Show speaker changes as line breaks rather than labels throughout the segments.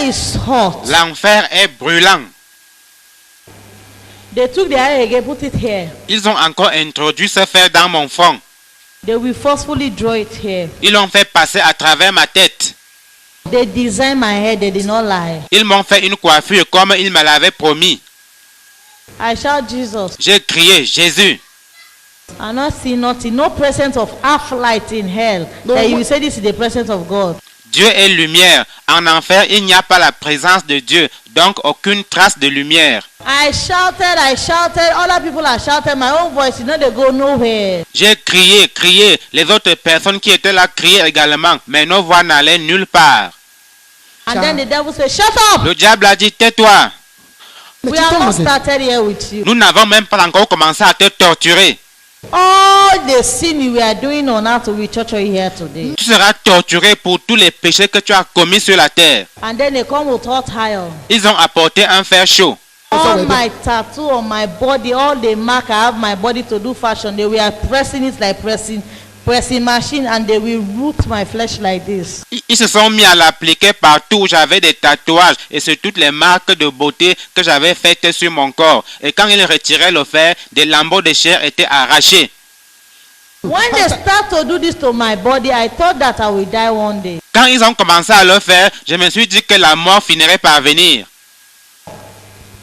is hot.
L'enfer est brûlant.
They took the eye again, put it here.
Ils ont encore introduit ce fer dans mon front.
They will forcefully draw it here.
Ils l'ont fait passer à travers ma tête.
They designed my hair, they did not lie.
Ils m'ont fait une coiffure comme ils me l'avaient promis.
I shout Jesus.
J'ai crié Jésus.
I not see nothing, no presence of half light in hell.
No,
That you will say this is the presence of God.
Dieu est lumière. En enfer, il n'y a pas la présence de Dieu, donc aucune trace de lumière.
I shouted, other people are shouting, my own voice, you know, they go nowhere.
J'ai crié. Les autres personnes qui étaient là criaient également, mais nos voix n'allaient nulle part.
And then the devil said, shut up!
Le diable a dit, tais-toi.
We are not started here with you.
Nous n'avons même pas encore commencé à te torturer.
All the sin we are doing on earth will torture you here today.
Tu seras torturé pour tous les péchés que tu as commis sur la terre.
And then they come with hot iron.
Ils ont apporté un fer chaud.
All my tattoo on my body, all the mark I have my body to do fashion, they were pressing it like pressing machine, and they will root my flesh like this.
Ils se sont mis à l'appliquer partout où j'avais des tatouages et sur toutes les marques de beauté que j'avais faites sur mon corps. Et quand ils retiraient le fer, des lambeaux de chair étaient arrachés.
When they start to do this to my body, I thought that I will die one day.
Quand ils ont commencé à le faire, je me suis dit que la mort finirait par venir.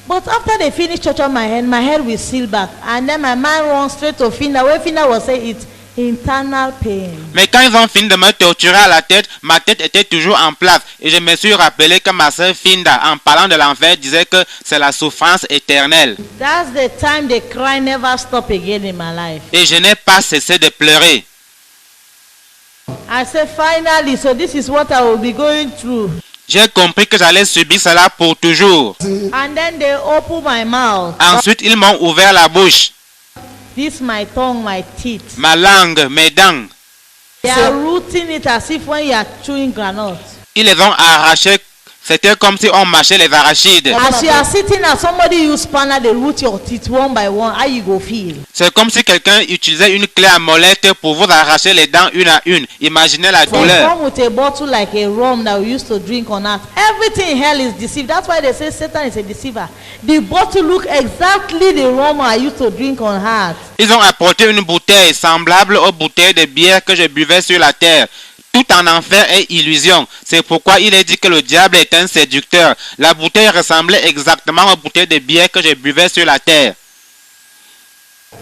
But after they finish torturing my head will seal back. And then my mind runs straight to Finda. Where Finda was saying it's internal pain.
Mais quand ils ont fini de me torturer à la tête, ma tête était toujours en place. Et je me suis rappelé que ma sœur Finda, en parlant de l'enfer, disait que c'est la souffrance éternelle.
That's the time the cry never stop again in my life.
Et je n'ai pas cessé de pleurer.
I said finally, so this is what I will be going through.
J'ai compris que j'allais subir cela pour toujours.
And then they open my mouth.
Ensuite, ils m'ont ouvert la bouche,
This my tongue, my teeth.
ma langue, mes dents.
They are rooting it as if when you are chewing granite.
Ils les ont arrachés. C'était comme si on mâchait les arachides.
As you are sitting and somebody use spanner, they root your teeth one by one. How you go feel?
C'est comme si quelqu'un utilisait une clé à molette pour vous arracher les dents une à une. Imaginez la
They
douleur.
come with a bottle like a rum that we used to drink on earth. Everything in hell is deceived. That's why they say Satan is a deceiver. The bottle look exactly the rum I used to drink on earth.
Ils ont apporté une bouteille semblable aux bouteilles de bière que je buvais sur la terre. Tout en enfer est illusion. C'est pourquoi il est dit que le diable est un séducteur. La bouteille ressemblait exactement aux bouteilles de bière que je buvais sur la terre.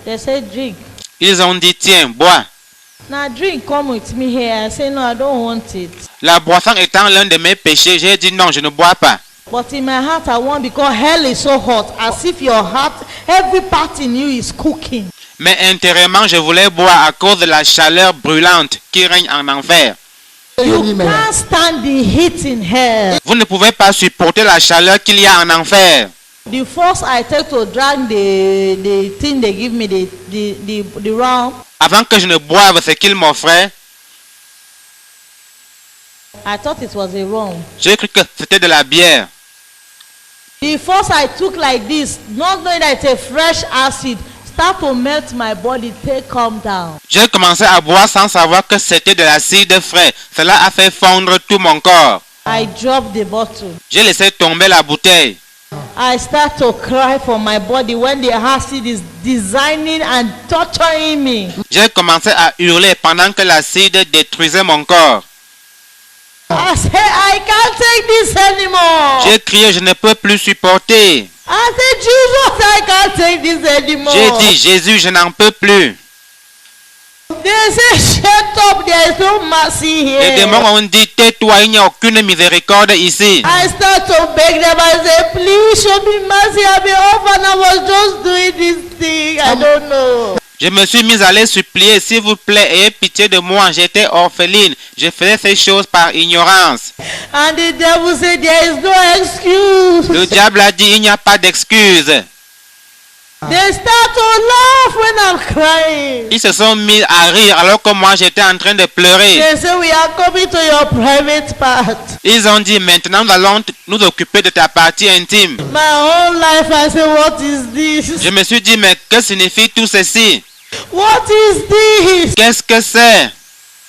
They say drink.
Ils ont dit, tiens, bois.
Now drink, come with me here. I say no, I don't want it.
La boisson étant l'un de mes péchés, j'ai dit non, je ne bois pas.
But in my heart I want, because hell is so hot, as if your heart, every part in you is cooking.
Mais intérieurement, je voulais boire à cause de la chaleur brûlante qui règne en enfer.
You can't stand the heat in hell.
Vous ne pouvez pas supporter la chaleur qu'il y a en enfer.
The force I take to drink the thing they give me, the rum,
Avant que je ne boive ce qu'il m'offrait,
I thought it was a rum.
j'ai cru que c'était de la bière.
The force I took like this, not knowing that it's a fresh acid, start to melt my body, take calm down.
J'ai commencé à boire sans savoir que c'était de l'acide frais. Cela a fait fondre tout mon corps.
I dropped the bottle.
J'ai laissé tomber la bouteille.
I start to cry for my body when the acid is designing and torturing me.
J'ai commencé à hurler pendant que l'acide détruisait mon corps.
I say, I can't take this anymore.
J'ai crié, je ne peux plus supporter.
I said, Jesus, I can't take this anymore.
J'ai dit, Jésus, je n'en peux plus.
They say, shut up, there is no mercy
Les
here.
démons ont dit, tais-toi, il n'y a aucune miséricorde ici.
I start to beg them. I say, please show me mercy. I've been orphan. I was just doing this thing. I don't know.
Je me suis mis à les supplier, s'il vous plaît, ayez pitié de moi, j'étais orpheline. Je faisais ces choses par ignorance.
And the devil said, there is no excuse.
Le diable a dit, il n'y a pas d'excuse.
They start to laugh when I'm crying.
Ils se sont mis à rire alors que moi j'étais en train de pleurer.
They say, we are coming to your private part.
Ils ont dit, maintenant nous allons nous occuper de ta partie intime.
My whole life, I say, what is this?
Je me suis dit, mais que signifie tout ceci?
What is this?
Qu'est-ce que c'est?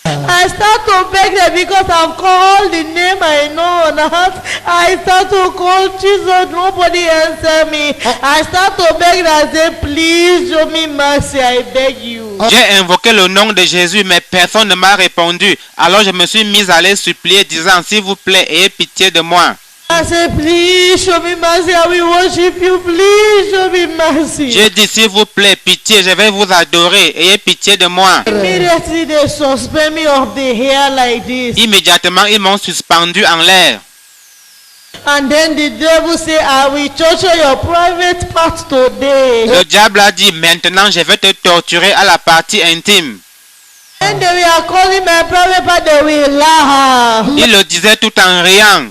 I start to beg them because I've called the name I know on earth. I start to call Jesus, nobody answer me. I start to beg and say, please show me mercy, I beg you.
J'ai invoqué le nom de Jésus, mais personne ne m'a répondu. Alors je me suis mis à les supplier, disant, s'il vous plaît, ayez pitié de moi.
I said, please show me mercy, I will worship you, please show me mercy.
J'ai dit, s'il vous plaît, pitié, je vais vous adorer, ayez pitié de moi.
Immediately they suspend me of the hair like this.
Immédiatement, ils m'ont suspendu en l'air.
And then the devil say, I will torture your private part today.
Le diable a dit, maintenant, je vais te torturer à la partie intime.
And they were calling my private part, they will laugh.
Il le disait tout en riant.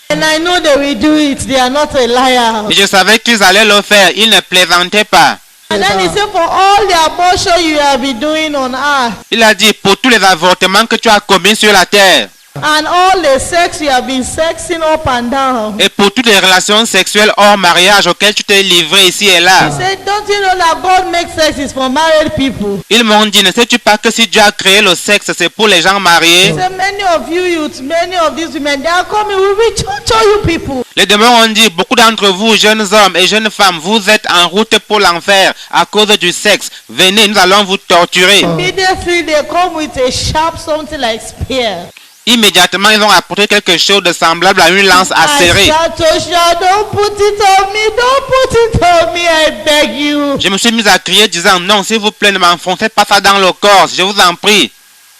And I know they will do it, they are not a liar.
Et je savais qu'ils allaient le faire, ils ne plaisantaient pas.
And then he said, for all the abortion you have been doing on earth,
Il a dit, pour tous les avortements que tu as commis sur la terre,
and all the sex you have been sexing up and down.
et pour toutes les relations sexuelles hors mariage auxquelles tu t'es livré ici et là.
He said, don't you know that God makes sex is for married people?
Ils m'ont dit, ne sais-tu pas que si Dieu a créé le sexe, c'est pour les gens
He
mariés?
said, many of you youths, many of these women, they are coming, we will torture you people.
Les démons ont dit, beaucoup d'entre vous, jeunes hommes et jeunes femmes, vous êtes en route pour l'enfer à cause du sexe. Venez, nous allons vous torturer.
Immediately they come with a sharp something like spear.
Immédiatement, ils ont apporté quelque chose de semblable à une lance
I
acérée.
start to shout, don't put it on me, don't put it on me, I beg you.
Je me suis mis à crier disant, non, s'il vous plaît, ne m'enfoncez pas ça dans le corps, je vous en prie.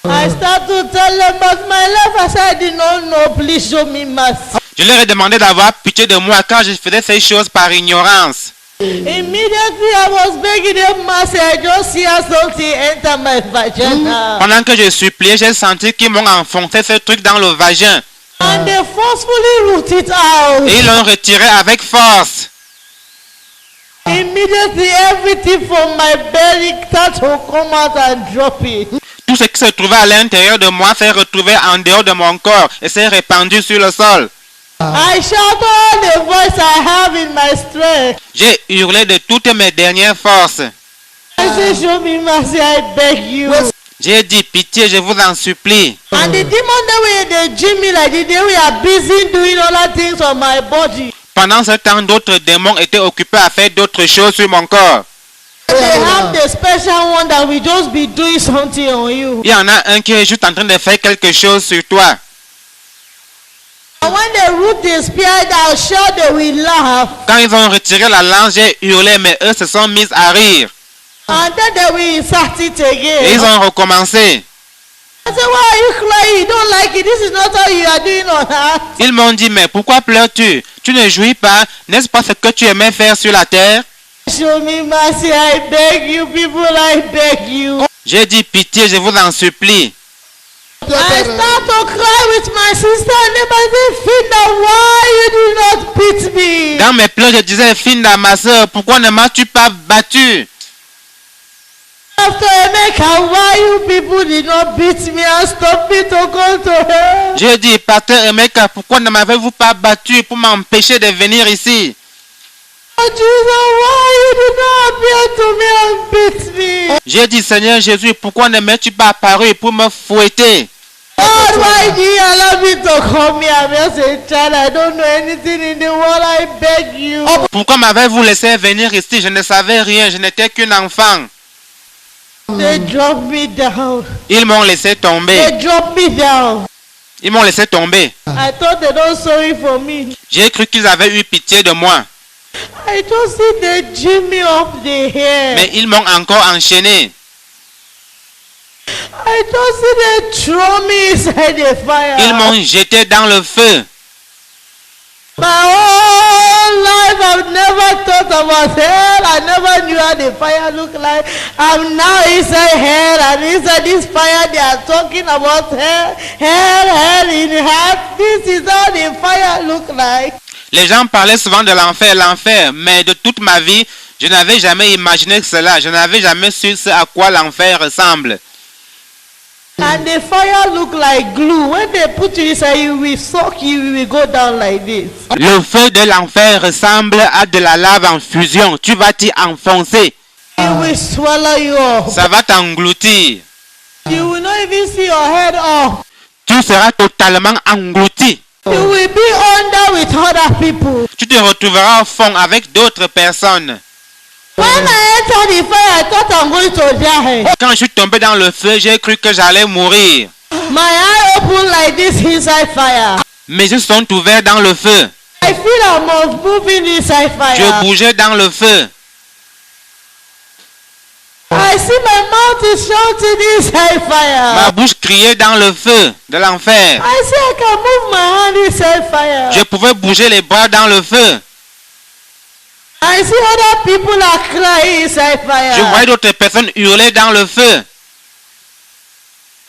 I start to tell them about my life. I said, I did not know, please show me mercy.
Je leur ai demandé d'avoir pitié de moi car je faisais ces choses par ignorance.
Immediately I was begging them mercy. I just see something enter my vagina.
Pendant que je suppliais, j'ai senti qu'ils m'ont enfoncé ce truc dans le vagin.
And they forcefully root it out.
Et ils l'ont retiré avec force.
Immediately everything from my belly start to come out and drop it.
Tout ce qui se trouvait à l'intérieur de moi s'est retrouvé en dehors de mon corps et s'est répandu sur le sol.
I shout all the voice I have in my strength.
J'ai hurlé de toutes mes dernières forces.
I say, show me mercy, I beg you.
J'ai dit, pitié, je vous en supplie.
And the demon that were they dream me like this, they were busy doing other things on my body.
Pendant ce temps, d'autres démons étaient occupés à faire d'autres choses sur mon corps.
They have the special one that will just be doing something on you.
Il y en a un qui est juste en train de faire quelque chose sur toi.
And when they root the spear down, sure they will laugh.
Quand ils ont retiré la lance, j'ai hurlé, mais eux se sont mis à rire.
And then they will insert it
Et
again.
ils ont recommencé.
I said, why are you crying? You don't like it. This is not how you are doing on earth.
Ils m'ont dit, mais pourquoi pleures-tu? Tu ne jouis pas? N'est-ce pas ce que tu aimais faire sur la terre?
Show me mercy, I beg you, people, I beg you.
J'ai dit, pitié, je vous en supplie.
I start to cry with my sister and then I say, Finda, why you do not beat me?
Dans mes pleurs, je disais, Finda, ma soeur, pourquoi ne m'as-tu pas battu?
After Emeka, why you people did not beat me and stop me to go to hell?
J'ai dit, pasteur Emeka, pourquoi ne m'avez-vous pas battu pour m'empêcher de venir ici?
Oh Jesus, why you did not appear to me and beat me?
J'ai dit, Seigneur Jésus, pourquoi ne m'es-tu pas apparu pour me fouetter?
God, why do you allow me to come here? I'm just a child. I don't know anything in the world. I beg you.
Pourquoi m'avez-vous laissé venir ici? Je ne savais rien, je n'étais qu'un enfant.
They drop me down.
Ils m'ont laissé tomber.
They drop me down.
Ils m'ont laissé tomber.
I thought they don't sorry for me.
J'ai cru qu'ils avaient eu pitié de moi.
I just see they jam me up the hair.
Mais ils m'ont encore enchaîné.
I just see they throw me inside the fire.
Ils m'ont jeté dans le feu.
My whole life I've never thought about hell. I never knew how the fire looked like. I'm now inside hell, and inside this fire they are talking about hell, hell in hell. This is how the fire look like.
Les gens parlaient souvent de l'enfer, mais de toute ma vie, je n'avais jamais imaginé cela. Je n'avais jamais su ce à quoi l'enfer ressemble.
And the fire look like glue. When they put you inside, you will suck, you will go down like this.
Le feu de l'enfer ressemble à de la lave en fusion. Tu vas t'y enfoncer.
It will swallow you up.
Ça va t'engloutir.
even see your head off.
Tu seras totalement englouti.
You will be under with other people.
Tu te retrouveras au fond avec d'autres personnes.
When I entered the fire, I thought I'm going to die.
Quand je suis tombé dans le feu, j'ai cru que j'allais mourir.
My eye opened like this inside fire.
Mes yeux sont ouverts dans le feu.
I feel I'm moving inside
Je
fire.
bougeais dans le feu.
I see my mouth is shouting inside fire.
Ma bouche criait dans le feu de l'enfer.
I see I can move my hand inside fire.
Je pouvais bouger les bras dans le feu.
I see other people are crying inside fire.
Je voyais d'autres personnes hurler dans le feu.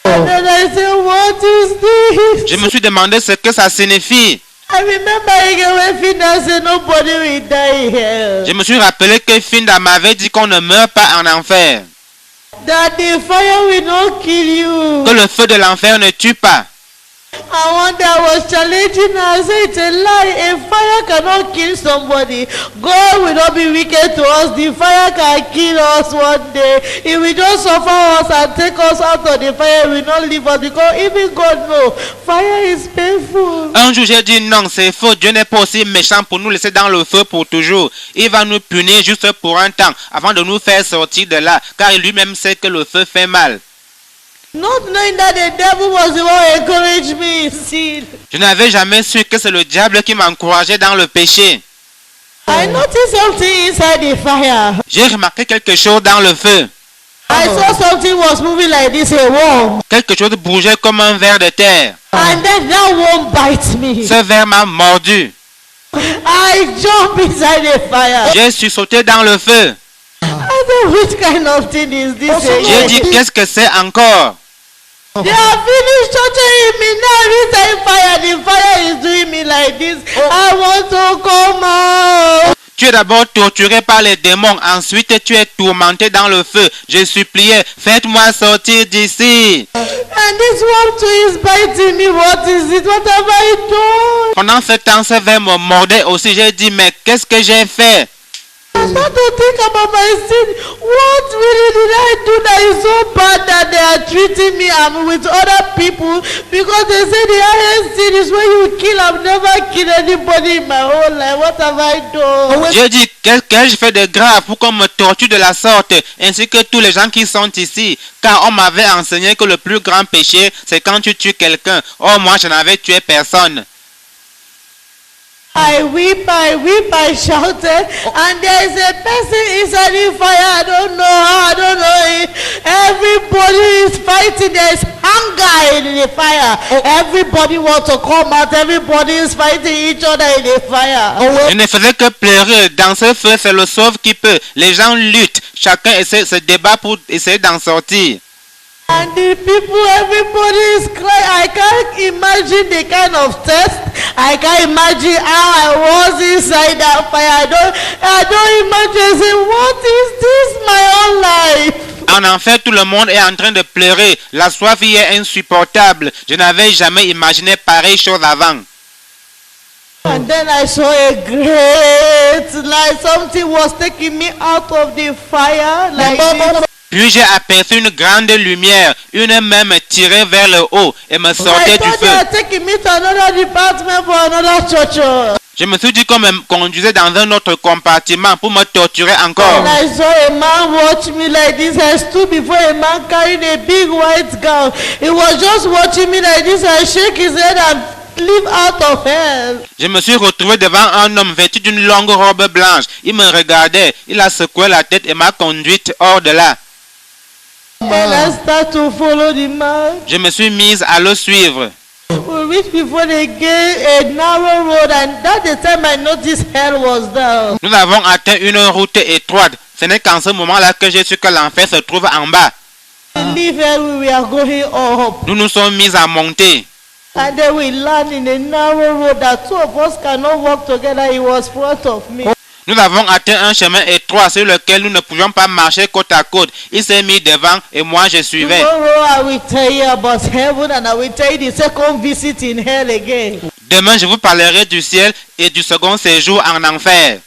And then I say, what is this?
Je me suis demandé ce que ça signifie.
I remember when Finda said nobody will die here.
Je me suis rappelé que Finda m'avait dit qu'on ne meurt pas en enfer.
That the fire will not kill you.
Que le feu de l'enfer ne tue pas.
And one day I was challenging her. I said, it's a lie. A fire cannot kill somebody. God will not be wicked to us. The fire can kill us one day. He will just suffer us and take us out of the fire. He will not leave us because even God knows fire is painful.
Un jour j'ai dit non, c'est faux. Dieu n'est pas aussi méchant pour nous laisser dans le feu pour toujours. Il va nous punir juste pour un temps avant de nous faire sortir de là. Car lui-même sait que le feu fait mal.
Not knowing that the devil was the one who encouraged me in sin.
Je n'avais jamais su que c'est le diable qui m'encourageait dans le péché.
I noticed something inside the fire.
J'ai remarqué quelque chose dans le feu.
I saw something was moving like this, a worm.
Quelque chose bougeait comme un ver de terre.
And then that worm bites me.
Ce ver m'a mordu.
I jump inside the fire.
J'ai sursauté dans le feu.
I said, which kind of thing is this?
J'ai dit qu'est-ce que c'est encore?
They are finished torturing me now inside fire. The fire is doing me like this. I want to come out.
Tu es d'abord torturé par les démons, ensuite tu es tourmenté dans le feu. Je suppliais, faites-moi sortir d'ici.
And this one too is biting me. What is it? What have I done?
Pendant ce temps, ce ver me mordait aussi. J'ai dit, mais qu'est-ce que j'ai fait?
I start to think about my sin. What really did I do that is so bad that they are treating me with other people? Because they say the highest sin is when you kill. I've never killed anybody in my whole life. What have I done?
J'ai dit, qu'est-ce que je fais de grave pour qu'on me torture de la sorte, ainsi que tous les gens qui sont ici? Car on m'avait enseigné que le plus grand péché, c'est quand tu tues quelqu'un. Or, moi, je n'avais tué personne.
I weep, I shouted, and there is a person inside the fire. I don't know how, I don't know if everybody is fighting. There is hunger in the fire. Everybody wants to come out. Everybody is fighting each other in the fire.
Je ne faisais que pleurer. Dans ce feu, c'est le sauve qui peut. Les gens luttent. Chacun essaie, se débat pour essayer d'en sortir.
And the people, everybody is crying. I can't imagine the kind of test. I can't imagine how I was inside that fire. I don't imagine. Say, what is this, my own life?
En enfer, tout le monde est en train de pleurer. La soif y est insupportable. Je n'avais jamais imaginé pareille chose avant.
And then I saw a great light. Something was taking me out of the fire. Like this.
Puis j'ai aperçu une grande lumière. Une main me tirait vers le haut et me sortait du feu.
Taking me to another department for another church.
Je me suis dit qu'on me conduisait dans un autre compartiment pour me torturer encore.
And I saw a man watch me like this. I stood before a man carrying a big white gown. He was just watching me like this. I shake his head and leave out of hell.
Je me suis retrouvé devant un homme vêtu d'une longue robe blanche. Il me regardait, il a secoué la tête et m'a conduite hors de là.
And I start to follow the man.
Je me suis mise à le suivre.
We reached before the gate, a narrow road, and that's the time I noticed hell was down.
Nous avons atteint une route étroite. Ce n'est qu'en ce moment-là que j'ai su que l'enfer se trouve en bas.
Leave hell, we are going up.
Nous nous sommes mis à monter.
And then we land in a narrow road that two of us cannot walk together. He was front of me.
Nous avons atteint un chemin étroit sur lequel nous ne pouvions pas marcher côte à côte. Il s'est mis devant et moi je suivais.
Tomorrow I will tell you about heaven and I will tell you the second visit in hell again.
Demain, je vous parlerai du ciel et du second séjour en enfer.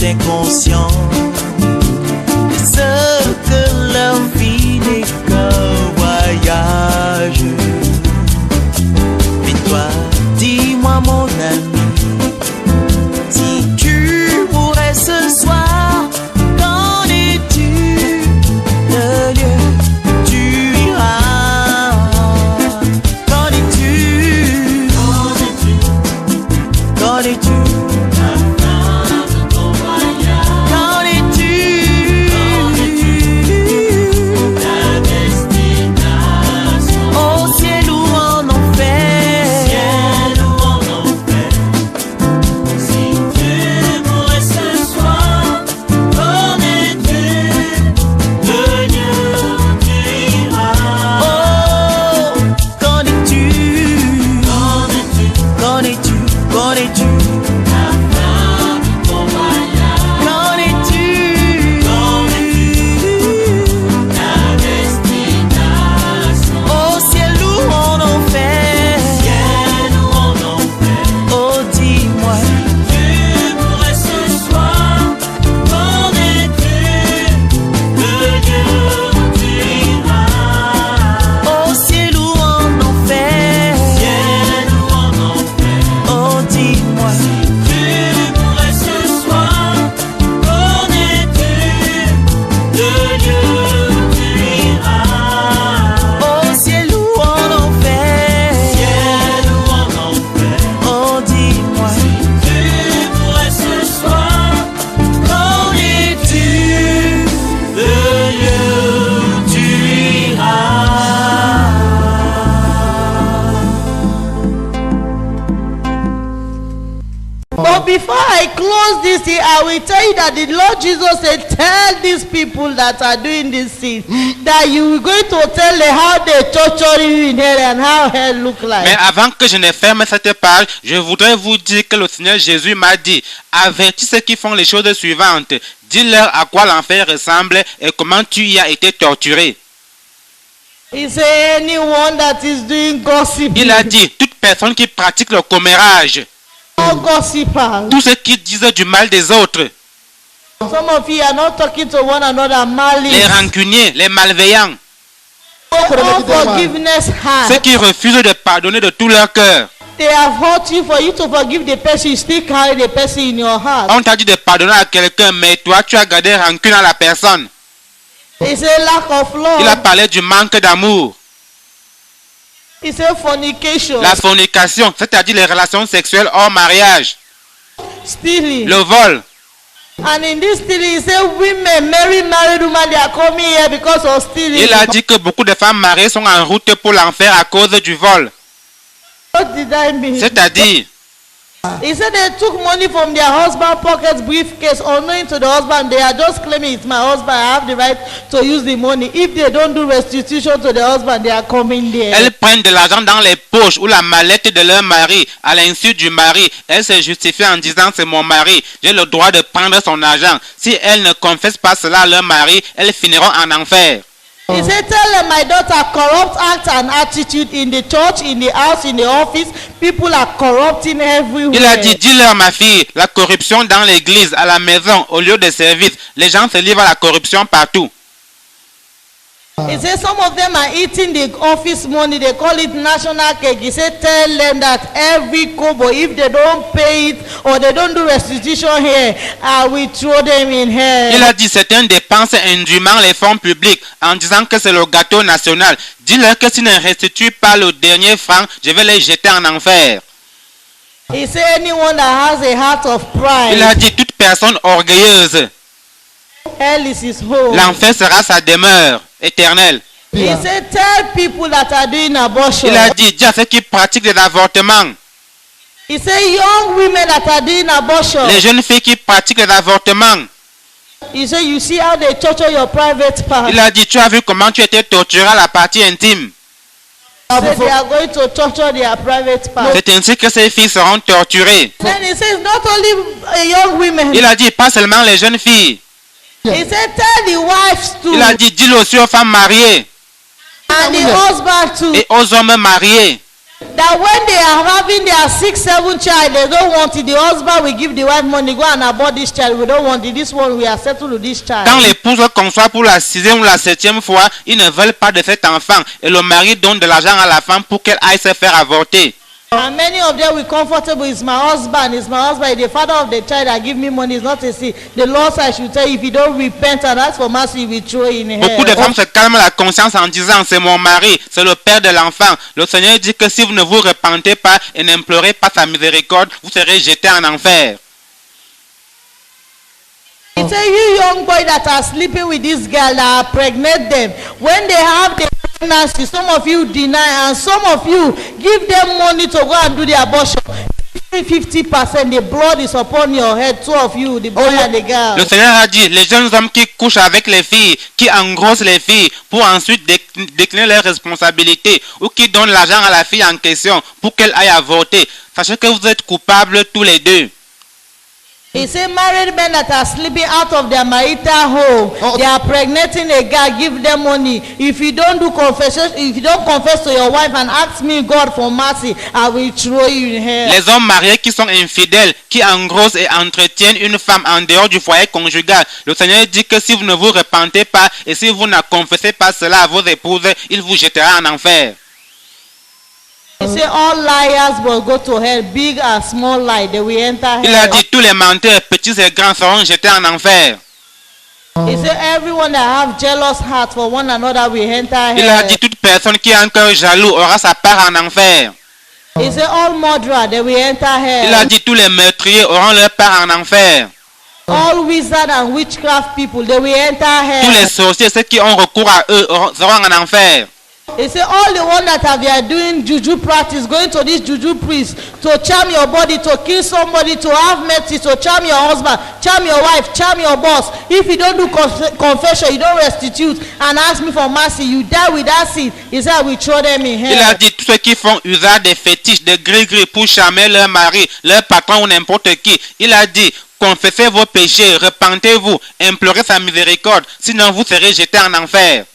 étaient conscients de ce que leur vie n'est qu'un voyage. Mais toi, dis-moi mon ami, si tu mourrais ce soir, qu'en es-tu? Le lieu où tu iras. Qu'en es-tu? Qu'en es-tu?
Before I close this thing, I will tell you that the Lord Jesus said, tell these people that are doing this thing, that you are going to tell them how they torture you in hell and how hell look like.
Mais avant que je ne ferme cette page, je voudrais vous dire que le Seigneur Jésus m'a dit, avertis ceux qui font les choses suivantes, dis-leur à quoi l'enfer ressemble et comment tu y as été torturé.
He said, anyone that is doing gossip.
Il a dit, toute personne qui pratique le commérage,
all gossipers.
tous ceux qui disent du mal des autres,
Some of you are not talking to one another, malice.
les rancuniers, les malveillants,
Unforgiveness heart.
ceux qui refusent de pardonner de tout leur cœur.
They have hurt you. For you to forgive the person, you still carry the person in your heart.
On t'a dit de pardonner à quelqu'un, mais toi tu as gardé rancune à la personne.
It's a lack of
Il a
love.
parlé du manque d'amour.
It's a fornication.
La fornication, c'est-à-dire les relations sexuelles hors mariage.
Stealing.
Le vol.
And in this stealing, he said women, married women, they are coming here because of stealing.
Il a dit que beaucoup de femmes mariées sont en route pour l'enfer à cause du vol.
What did I mean?
C'est-à-dire,
He said they took money from their husband pockets, briefcase, unknowing to the husband. They are just claiming it's my husband. I have the right to use the money. If they don't do restitution to the husband, they are coming there.
elles prennent de l'argent dans les poches ou la mallette de leur mari à l'insu du mari. Elles se justifient en disant c'est mon mari, j'ai le droit de prendre son argent. Si elles ne confessent pas cela à leur mari, elles finiront en enfer.
He said, tell them my daughter, corrupt act and attitude in the church, in the house, in the office. People are corrupting everywhere.
Il a dit, dis-leur ma fille, la corruption dans l'église, à la maison, au lieu de service. Les gens se livrent à la corruption partout.
He said some of them are eating the office money. They call it national cake. He said tell them that every kobo, if they don't pay it or they don't do restitution here, I will throw them in hell.
Il a dit, certains dépensent indûment les fonds publics en disant que c'est le gâteau national. Dis-leur que s'ils ne restituent pas le dernier franc, je vais les jeter en enfer.
He said anyone that has a heart of
Il a
pride,
dit, toute personne orgueilleuse,
hell is his home.
l'enfer sera sa demeure éternelle.
He said tell people that are doing abortion.
Il a dit, dis à ceux qui pratiquent des avortements,
He said young women that are doing abortion.
les jeunes filles qui pratiquent des avortements.
He said you see how they torture your private part.
Il a dit, tu as vu comment tu étais torturé à la partie intime.
He said they are going to torture their private part.
C'est ainsi que ces filles seront torturées.
Then he says not only young women.
Il a dit, pas seulement les jeunes filles.
He said tell the wives too.
Il a dit, dis-le aussi aux femmes mariées
And the husband too.
et aux hommes mariés.
that when they are having their 6, 7 child, they don't want it. The husband will give the wife money, go and abort this child. We don't want it. This one, we are settled with this child.
Quand l'épouse conçoit pour la 6e ou la 7e fois, ils ne veulent pas de cet enfant et le mari donne de l'argent à la femme pour qu'elle aille se faire avorter.
And many of them will comfortable. It's my husband. It's my husband. The father of the child that give me money is not a sin. The Lord said I should tell you, if you don't repent and ask for mercy, he will throw you in hell.
Beaucoup de femmes se calment la conscience en disant c'est mon mari, c'est le père de l'enfant. Le Seigneur dit que si vous ne vous repentez pas et n'implorez pas sa miséricorde, vous serez jetés en enfer.
He say, you young boy that are sleeping with this girl that are pregnant them, when they have the pregnancy, some of you deny and some of you give them money to go and do the abortion. 50%, the blood is upon your head, two of you, the boy and the girl.
Le Seigneur a dit, les jeunes hommes qui couchent avec les filles, qui engrossent les filles pour ensuite décliner leurs responsabilités ou qui donnent l'argent à la fille en question pour qu'elle aille avorter, sachez que vous êtes coupables tous les deux.
He said, married men that are sleeping out of their marital home, they are pregnating a guy, give them money. If you don't do confession, if you don't confess to your wife and ask me God for mercy, I will throw you in hell.
Les hommes mariés qui sont infidèles, qui engrossent et entretiennent une femme en dehors du foyer conjugal, le Seigneur dit que si vous ne vous repentez pas et si vous ne confessez pas cela à vos épouses, il vous jettera en enfer.
He said, all liars will go to hell, big and small lie, they will enter hell.
Il a dit tous les menteurs, petits et grands, seront jetés en enfer.
He said, everyone that have jealous heart for one another will enter hell.
Il a dit toute personne qui a un cœur jaloux aura sa part en enfer.
He said, all murderers, they will enter hell.
Il a dit tous les meurtriers auront leur part en enfer.
All wizard and witchcraft people, they will enter
Tous les
hell.
sorciers, ceux qui ont recours à eux, seront en enfer.
He said, all the one that are doing juju practice, going to this juju priest to charm your body, to kill somebody, to have mercy, to charm your husband, charm your wife, charm your boss. If you don't do confession, you don't restitute and ask me for mercy, you die with that sin. He said, I will throw them in
Il a
hell.
dit tous ceux qui font usage des fétiches, de gris-gris pour charmer leur mari, leur patron ou n'importe qui. Il a dit, confessez vos péchés, repentez-vous, implorez sa miséricorde, sinon vous serez jetés en enfer.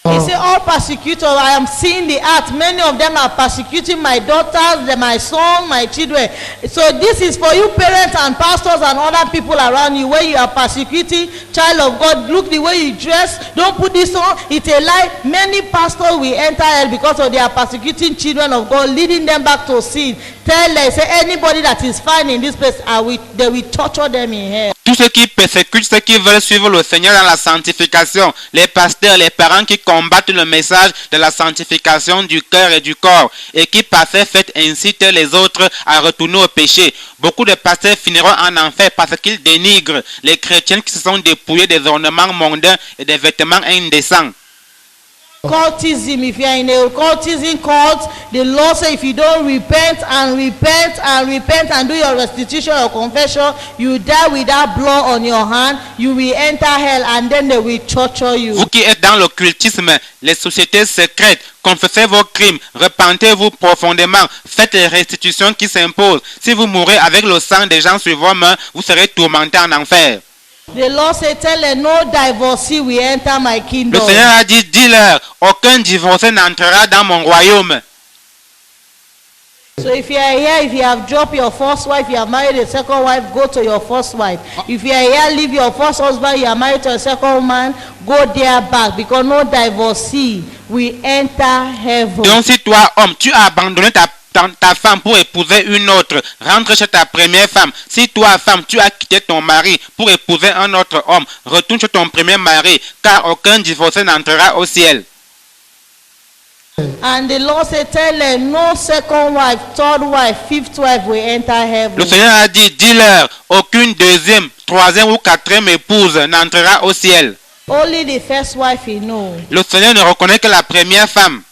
He said, all persecutors, I am seeing the act. Many of them are persecuting my daughters, my son, my children. So this is for you parents and pastors and other people around you. When you are persecuting child of God, look the way you dress. Don't put this on. It's a lie. Many pastors will enter hell because of they are persecuting children of God, leading them back to sin. Tell them, say anybody that is found in this place, they will torture them in hell.
Tous ceux qui persécutent, ceux qui veulent suivre le Seigneur dans la sanctification, les pasteurs, les parents qui combattent le message de la sanctification du cœur et du corps et qui par ces faits incitent les autres à retourner au péché. Beaucoup de pasteurs finiront en enfer parce qu'ils dénigrent les chrétiens qui se sont dépouillés des ornements mondains et des vêtements indécents.
Cultism, if you are in a cultism cult, the Lord says if you don't repent and do your restitution or confession, you die with that blood on your hand, you will enter hell and then they will torture you.
Vous qui êtes dans l'occultisme, les sociétés secrètes, confessez vos crimes, repentez-vous profondément, faites les restitutions qui s'imposent. Si vous mourrez avec le sang des gens sur vos mains, vous serez tourmentés en enfer.
The Lord said, tell them no divorcee will enter my
Le
kingdom.
Seigneur a dit, dis-leur, aucun divorcé n'entrera dans mon royaume.
So if you are here, if you have dropped your first wife, you have married a second wife, go to your first wife. If you are here, leave your first husband, you are married to a second man, go there back, because no divorcee will enter heaven.
Donc si toi, homme, tu as abandonné ta femme pour épouser une autre, rentre chez ta première femme. Si toi, femme, tu as quitté ton mari pour épouser un autre homme, retourne chez ton premier mari, car aucun divorcé n'entrera au ciel.
And the Lord said, tell them no second wife, third wife, fifth wife will enter heaven.
Le Seigneur a dit, dis-leur, aucune deuxième, troisième ou quatrième épouse n'entrera au ciel.
Only the first wife he knows.
Le Seigneur ne reconnaît que la première femme.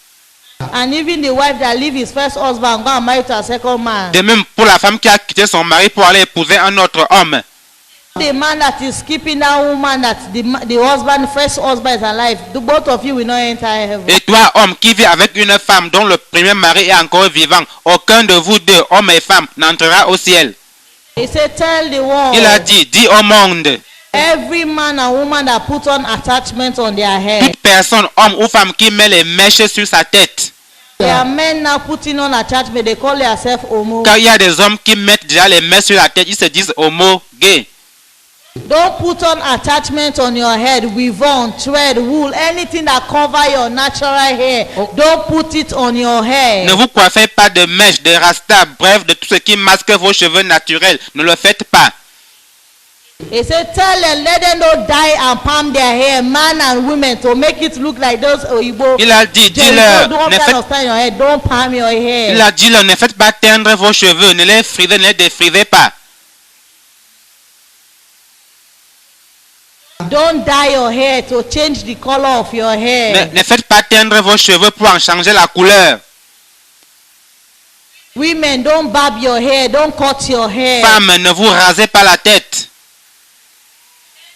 And even the wife that leave his first husband and go and marry to a second man.
De même pour la femme qui a quitté son mari pour aller épouser un autre homme.
The man that is keeping that woman that the husband, first husband is alive, the both of you will not enter heaven.
Et toi, homme, qui vit avec une femme dont le premier mari est encore vivant, aucun de vous deux, hommes et femmes, n'entrera au ciel.
He said, tell the world.
Il a dit, dis au monde,
Every man and woman that put on attachments on their head.
toute personne, homme ou femme, qui met les mèches sur sa tête,
There are men now putting on attachment. They call themselves homo.
Car il y a des hommes qui mettent déjà les mains sur la tête, ils se disent homo, gay.
Don't put on attachment on your head, weave on, thread, wool, anything that cover your natural hair. Don't put it on your hair.
Ne vous coiffez pas de mèches, de rasta, bref, de tout ce qui masque vos cheveux naturels. Ne le faites pas.
He said, tell them, let them not dye and palm their hair, man and women, to make it look like those Oyibo.
Il a dit, dis-leur,
Don't
ne
kind
faites,
of style your hair, don't palm your hair.
il a dit, ne faites pas teindre vos cheveux, ne les frisez, ne les défrisez pas.
Don't dye your hair to change the color of your hair.
Ne faites pas teindre vos cheveux pour en changer la couleur.
Women, don't barb your hair, don't cut your hair.
Femmes, ne vous rasez pas la tête.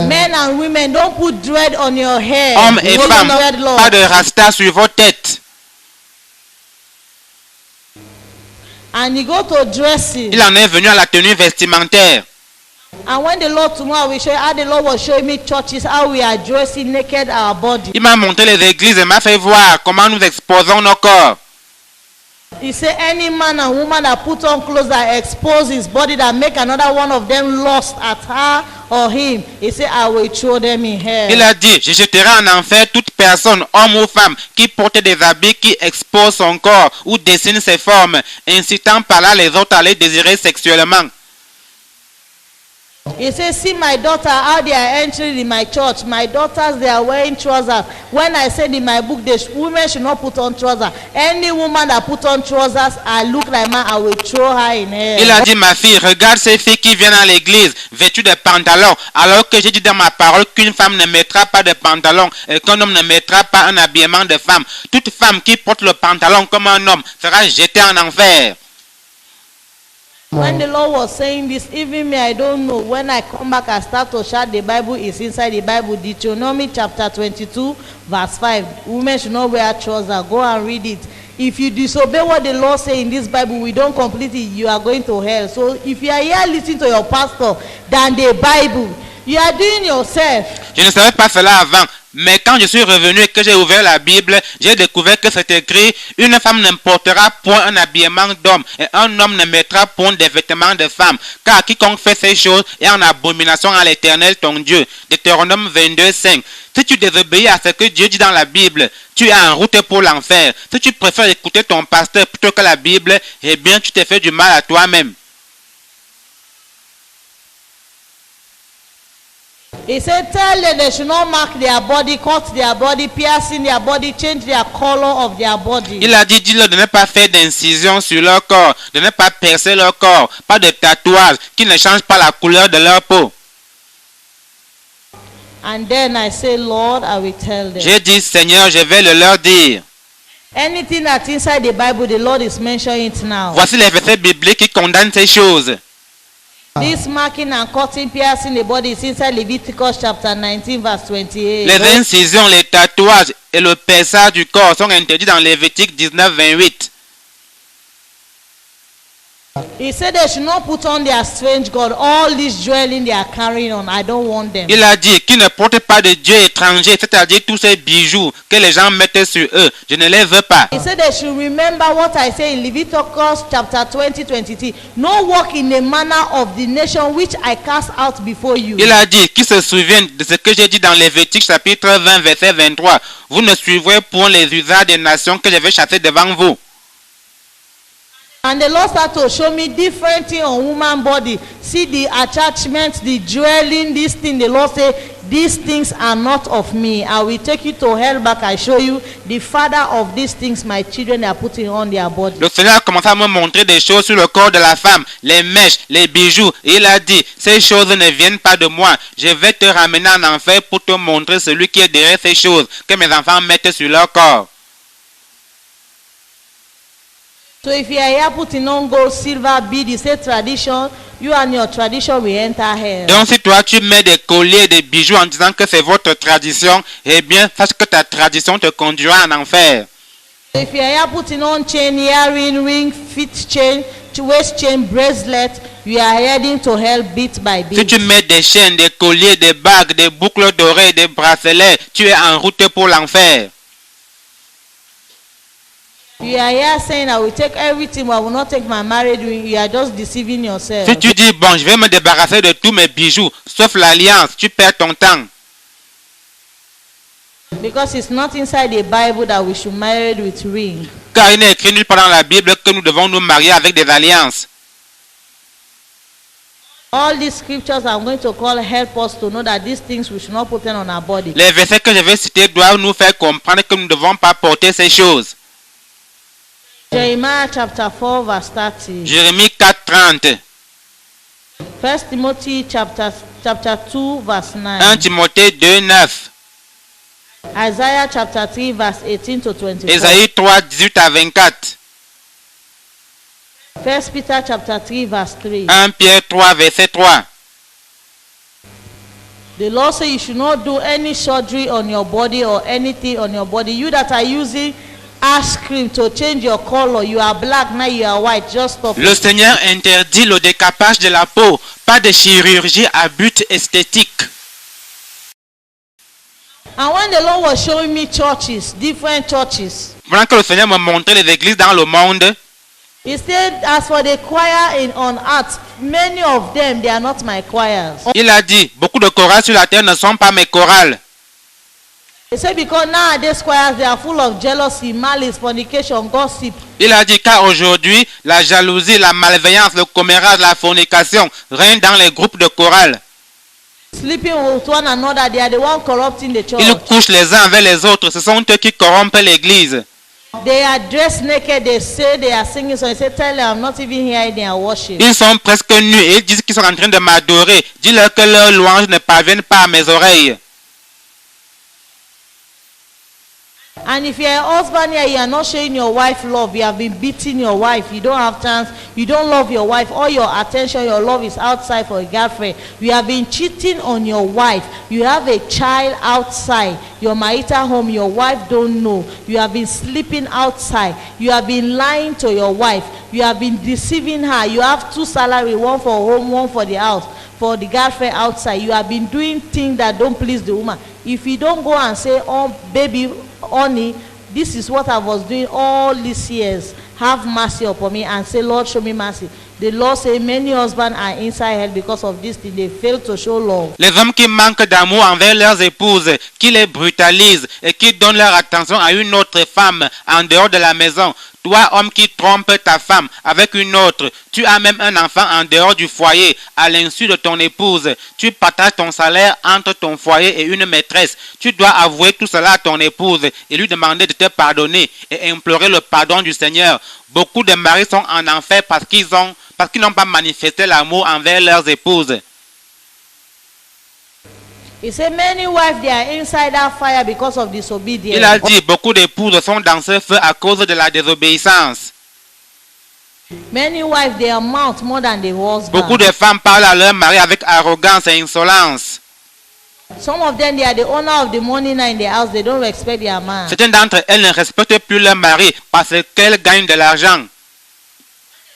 Men and women, don't put dread on your hair.
Hommes et
Follow
femmes,
dreadlocks.
pas de rasta sur vos têtes.
And you go to dressing.
Il en est venu à la tenue vestimentaire.
And when the Lord tomorrow will show you how the Lord was showing me churches, how we are dressing naked our body.
Il m'a montré les églises et m'a fait voir comment nous exposons nos corps.
He said any man and woman that put on clothes that expose his body, that make another one of them lost at her or him, he said I will throw them in hell.
Il a dit, je jeterai en enfer toute personne, homme ou femme, qui porte des habits qui exposent son corps ou dessine ses formes, incitant par là les autres à les désirer sexuellement.
He says, see my daughter, how they are entering in my church. My daughters, they are wearing trousers. When I said in my book, women should not put on trousers. Any woman that put on trousers, I look like man, I will throw her in hell.
Il a dit, ma fille, regarde ces filles qui viennent à l'église vêtues de pantalons, alors que j'ai dit dans ma parole qu'une femme ne mettra pas de pantalon et qu'un homme ne mettra pas un habillement de femme. Toute femme qui porte le pantalon comme un homme sera jetée en enfer.
When the Lord was saying this, even me, I don't know. When I come back, I start to shout, the Bible is inside the Bible. Deuteronomy chapter 22, verse 5. Women should not wear trousers. Go and read it. If you disobey what the Lord says in this Bible, we don't complete it, you are going to hell. So if you are here listening to your pastor than the Bible, you are doing yourself.
Je ne savais pas cela avant, mais quand je suis revenu et que j'ai ouvert la Bible, j'ai découvert que c'est écrit, une femme ne portera point un habillement d'homme et un homme ne mettra point des vêtements de femme, car quiconque fait ces choses est en abomination à l'Éternel ton Dieu. Deutéronome 22, 5. Si tu désobéis à ce que Dieu dit dans la Bible, tu es en route pour l'enfer. Si tu préfères écouter ton pasteur plutôt que la Bible, eh bien tu t'es fait du mal à toi-même.
He said, tell them they should not mark their body, cut their body, piercing their body, change their color of their body.
Il a dit, dis-leur de ne pas faire d'incision sur leur corps, de ne pas percer leur corps, pas de tatouage, qui ne change pas la couleur de leur peau.
And then I say, Lord, I will tell them.
J'ai dit, Seigneur, je vais le leur dire.
Anything that's inside the Bible, the Lord is mentioning it now.
Voici les versets bibliques qui condamnent ces choses.
This marking and cutting, piercing the body is inside Leviticus chapter 19, verse 28.
Les incisions, les tatouages et le perçage du corps sont interdits dans Lévitique 19, 28.
He said they should not put on their strange God. All this jewelry they are carrying on, I don't want them.
Il a dit qu'ils ne portent pas de dieu étranger, c'est-à-dire tous ces bijoux que les gens mettent sur eux. Je ne les veux pas.
He said they should remember what I say in Leviticus chapter 20, 23. No walk in the manner of the nation which I cast out before you.
Il a dit qu'ils se souviennent de ce que j'ai dit dans Lévitique chapitre 20, verset 23. Vous ne suivrez point les usages des nations que je vais chasser devant vous.
And the Lord started to show me different things on woman body. See the attachments, the jewelry, this thing. The Lord said, these things are not of me. I will take you to hell back. I show you the father of these things my children are putting on their body.
Le Seigneur a commencé à me montrer des choses sur le corps de la femme, les mèches, les bijoux. Et il a dit, ces choses ne viennent pas de moi. Je vais te ramener en enfer pour te montrer celui qui est derrière ces choses que mes enfants mettent sur leur corps.
So if you are here putting on gold, silver, bead, you say tradition, you and your tradition will enter hell.
Donc si toi tu mets des colliers, des bijoux en disant que c'est votre tradition, eh bien sache que ta tradition te conduira en enfer.
So if you are here putting on chain, earring, ring, feet chain, waist chain, bracelet, you are heading to hell bit by bit.
Si tu mets des chaînes, des colliers, des bagues, des boucles d'oreilles, des bracelets, tu es en route pour l'enfer.
You are here saying I will take everything, but I will not take my married ring. You are just deceiving yourself.
Si tu dis, bon, je vais me débarrasser de tous mes bijoux, sauf l'alliance, tu perds ton temps.
Because it's not inside the Bible that we should marry with ring.
Car il n'est écrit nulle part dans la Bible que nous devons nous marier avec des alliances.
All these scriptures I'm going to call help us to know that these things we should not put them on our body.
Les versets que je vais citer doivent nous faire comprendre que nous ne devons pas porter ces choses.
Jeremiah chapter 4 verse 30.
Jérémie 4:30.
1 Timothy chapter 2 verse 9.
1 Timothée 2:9.
Isaiah chapter 3 verse 18 to 24.
Ésaïe 3:18 à 24.
1 Peter chapter 3 verse 3.
1 Pierre 3 verset 3.
The Lord says you should not do any surgery on your body or anything on your body. You that are using ash cream to change your color, you are black, now you are white, just stop.
Le Seigneur interdit le décapage de la peau, pas de chirurgie à but esthétique.
And when the Lord was showing me churches, different churches,
Pendant que le Seigneur me montrait les églises dans le monde,
He said, as for the choir on earth, many of them, they are not my choirs.
il a dit, beaucoup de chorales sur la terre ne sont pas mes chorales.
He said, because nowadays choirs, they are full of jealousy, malice, fornication, gossip.
Il a dit, car aujourd'hui, la jalousie, la malveillance, le commérage, la fornication règnent dans les groupes de chorales.
Sleeping with one another, they are the one corrupting the church.
Ils couchent les uns avec les autres, ce sont eux qui corrompent l'église.
They are dressed naked, they say they are singing, so he said, tell them I'm not even here in their worship.
Ils sont presque nus et ils disent qu'ils sont en train de m'adorer. Dis-leur que leurs louanges ne parviennent pas à mes oreilles.
And if you're a husband here, you are not showing your wife love, you have been beating your wife, you don't have chance, you don't love your wife, all your attention, your love is outside for a girlfriend. You have been cheating on your wife, you have a child outside, your marital home, your wife don't know, you have been sleeping outside, you have been lying to your wife, you have been deceiving her, you have two salaries, one for home, one for the house, for the girlfriend outside. You have been doing things that don't please the woman. If you don't go and say, oh baby, honey, this is what I was doing all these years, have mercy upon me, and say, Lord, show me mercy. The Lord say many husbands are inside hell because of this thing. They fail to show love.
Les hommes qui manquent d'amour envers leurs épouses, qui les brutalisent et qui donnent leur attention à une autre femme en dehors de la maison. Toi, homme qui trompe ta femme avec une autre, tu as même un enfant en dehors du foyer, à l'insu de ton épouse. Tu partages ton salaire entre ton foyer et une maîtresse. Tu dois avouer tout cela à ton épouse et lui demander de te pardonner et implorer le pardon du Seigneur. Beaucoup de maris sont en enfer parce qu'ils n'ont pas manifesté l'amour envers leurs épouses.
He said many wives, they are inside that fire because of disobedience.
Il a dit, beaucoup d'épouses sont dans ce feu à cause de la désobéissance.
Many wives, they amount more than the husband.
Beaucoup de femmes parlent à leur mari avec arrogance et insolence.
Some of them, they are the owner of the money now in the house. They don't respect their man.
Certaines d'entre elles ne respectent plus leur mari parce qu'elles gagnent de l'argent.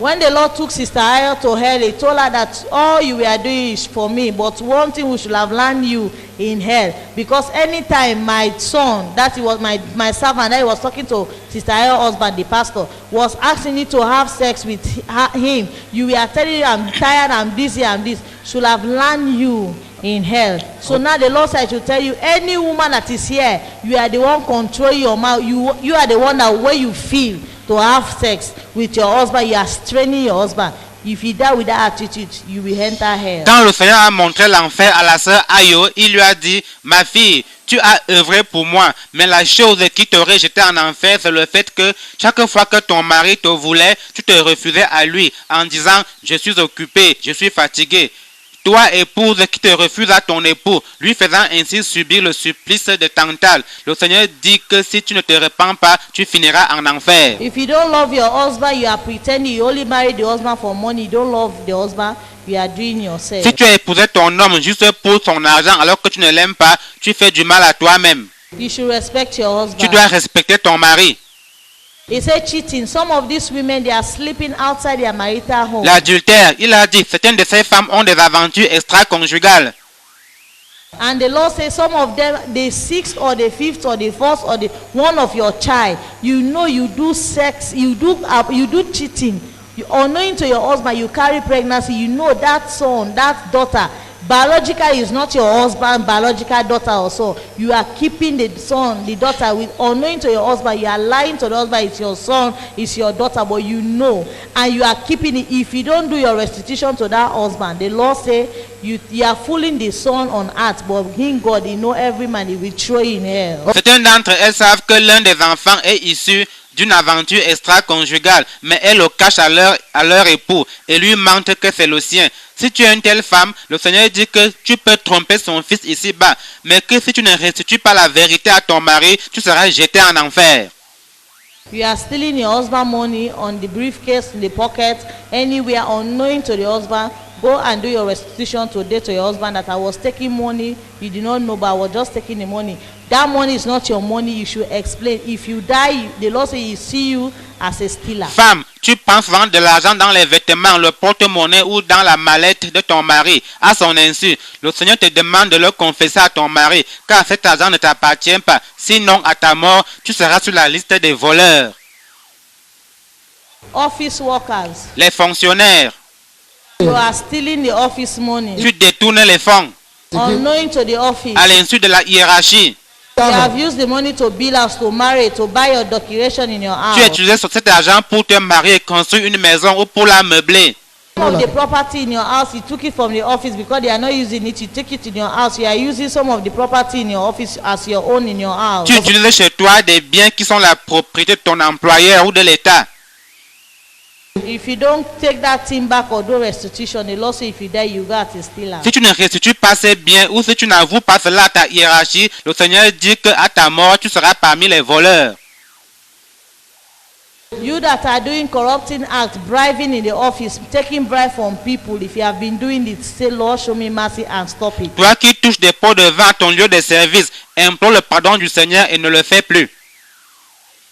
When the Lord took Sister Aya to hell, he told her that all you were doing is for me, but one thing we should have learned you in hell. Because anytime my son, that he was my servant, that he was talking to Sister Aya's husband, the pastor, was asking you to have sex with him, you were telling him, I'm tired, I'm busy, I'm this, should have learned you in hell. So now the Lord said to tell you, any woman that is here, you are the one controlling your mouth. You are the one that way you feel to have sex with your husband, you are straining your husband. If you die with that attitude, you will enter hell.
Quand le Seigneur a montré l'enfer à la sœur Ayo, il lui a dit, ma fille, tu as œuvré pour moi, mais la chose qui t'aurait jeté en enfer, c'est le fait que chaque fois que ton mari te voulait, tu te refusais à lui en disant, je suis occupé, je suis fatigué. Toi, épouse qui te refuse à ton époux, lui faisant ainsi subir le supplice de Tantale. Le Seigneur dit que si tu ne te repens pas, tu finiras en enfer.
If you don't love your husband, you are pretending you only marry the husband for money. You don't love the husband, you are doing yourself.
Si tu as épousé ton homme juste pour son argent alors que tu ne l'aimes pas, tu fais du mal à toi-même.
You should respect your husband.
Tu dois respecter ton mari.
He said cheating. Some of these women, they are sleeping outside their marital home.
L'adultère, il a dit, certaines de ces femmes ont des aventures extra-conjugales.
And the Lord says some of them, the sixth or the fifth or the fourth or the one of your child, you know you do sex, you do cheating. You, unknowing to your husband, you carry pregnancy. You know that son, that daughter, biologically is not your husband, biological daughter or so. You are keeping the son, the daughter with unknowing to your husband. You are lying to the husband. It's your son, it's your daughter, but you know, and you are keeping it. If you don't do your restitution to that husband, the Lord say you are fooling the son on earth, but him God, he know every man, he will throw in hell.
Certains d'entre elles savent que l'un des enfants est issu d'une aventure extra-conjugale, mais elles le cachent à leur époux et lui mentent que c'est le sien. Si tu es une telle femme, le Seigneur dit que tu peux tromper son fils ici-bas, mais que si tu ne restitues pas la vérité à ton mari, tu seras jeté en enfer.
You are stealing your husband money on the briefcase, in the pocket, anywhere, unknowing to the husband. Go and do your restitution today to your husband that I was taking money. You did not know, but I was just taking the money. That money is not your money. You should explain. If you die, the Lord says He see you as a stealer.
Femme, tu penses vendre de l'argent dans les vêtements, le porte-monnaie ou dans la mallette de ton mari à son insu. Le Seigneur te demande de le confesser à ton mari, car cet argent ne t'appartient pas. Sinon, à ta mort, tu seras sur la liste des voleurs.
Office workers.
Les fonctionnaires,
You are stealing the office money.
tu détournes les fonds
Unknowing to the office.
à l'insu de la hiérarchie.
You have used the money to build house, to marry, to buy your decoration in your
Tu as
house.
utilisé cet argent pour te marier et construire une maison ou pour la meubler.
Some of the property in your house, you took it from the office because they are not using it. You take it in your house. You are using some of the property in your office as your own in your house.
Tu utilises chez toi des biens qui sont la propriété de ton employeur ou de l'État.
If you don't take that thing back or do restitution, the Lord says if you die, you got a stealer.
Si tu ne restitues pas ces biens ou si tu n'avoues pas cela à ta hiérarchie, le Seigneur dit qu'à ta mort, tu seras parmi les voleurs.
You that are doing corrupting acts, bribing in the office, taking bribe from people, if you have been doing it, say, Lord, show me mercy and stop it.
Toi qui touches des pots de vin à ton lieu de service, implore le pardon du Seigneur et ne le fais plus.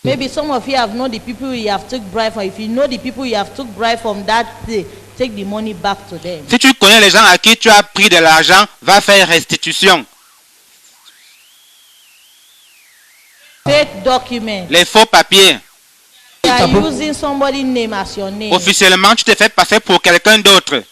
Maybe some of you have known the people you have took bribe from. If you know the people you have took bribe from that day, take the money back to them.
Si tu connais les gens à qui tu as pris de l'argent, va faire restitution.
Fake documents.
Les faux papiers.
You are using somebody's name as your name.
Officiellement, tu te fais passer pour quelqu'un d'autre.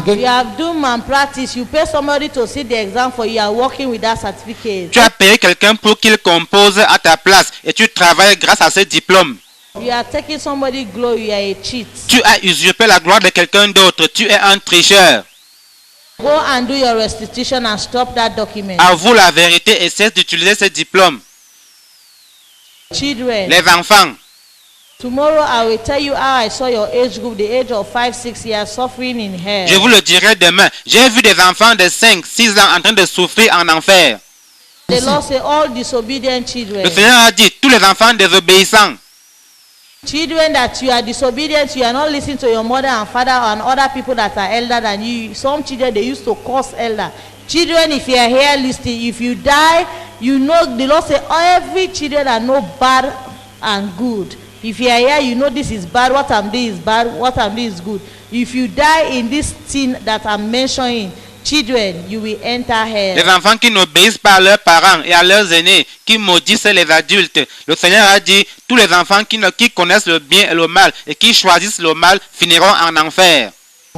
You have done malpractice. You pay somebody to sit the exam for you. You are working with that certificate.
Tu as payé quelqu'un pour qu'il compose à ta place et tu travailles grâce à ce diplôme.
You are taking somebody's glory. You are a cheat.
Tu as usurpé la gloire de quelqu'un d'autre. Tu es un tricheur.
Go and do your restitution and stop that document.
Avoue la vérité et cesse d'utiliser ce diplôme.
Children.
Les enfants.
Tomorrow I will tell you how I saw your age group, the age of 5-6 years, suffering in hell.
Je vous le dirai demain. J'ai vu des enfants de 5-6 ans en train de souffrir en enfer.
The Lord said all disobedient children.
Le Seigneur a dit, tous les enfants désobéissants,
Children that you are disobedient, you are not listening to your mother and father and other people that are elder than you. Some children, they used to curse elder. Children, if you are here listening, if you die, you know the Lord said every children are know bad and good. If you are here, you know this is bad, what I'm doing is bad, what I'm doing is good. If you die in this thing that I'm mentioning, children, you will enter hell.
les enfants qui n'obéissent pas à leurs parents et à leurs aînés, qui maudissent les adultes. Le Seigneur a dit, tous les enfants qui connaissent le bien et le mal et qui choisissent le mal finiront en enfer.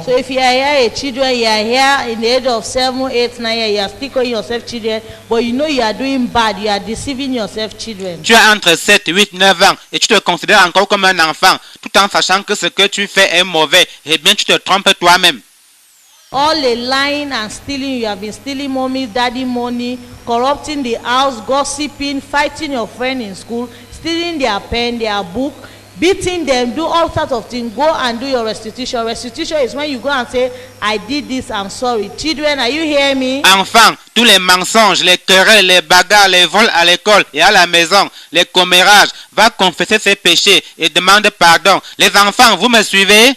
So if you are here, children, you are here in the age of 7, 8, 9 years, you are still calling yourself children, but you know you are doing bad, you are deceiving yourself, children.
Tu as entre 7, 8, 9 ans et tu te considères encore comme un enfant, tout en sachant que ce que tu fais est mauvais. Eh bien, tu te trompes toi-même.
All the lying and stealing, you have been stealing mommy, daddy money, corrupting the house, gossiping, fighting your friend in school, stealing their pen, their book, beating them, do all sorts of things. Go and do your restitution. Restitution is when you go and say, I did this, I'm sorry. Children, are you hearing me?
Enfants, tous les mensonges, les querelles, les bagarres, les vols à l'école et à la maison, les commérages, va confesser ses péchés et demande pardon. Les enfants, vous me suivez?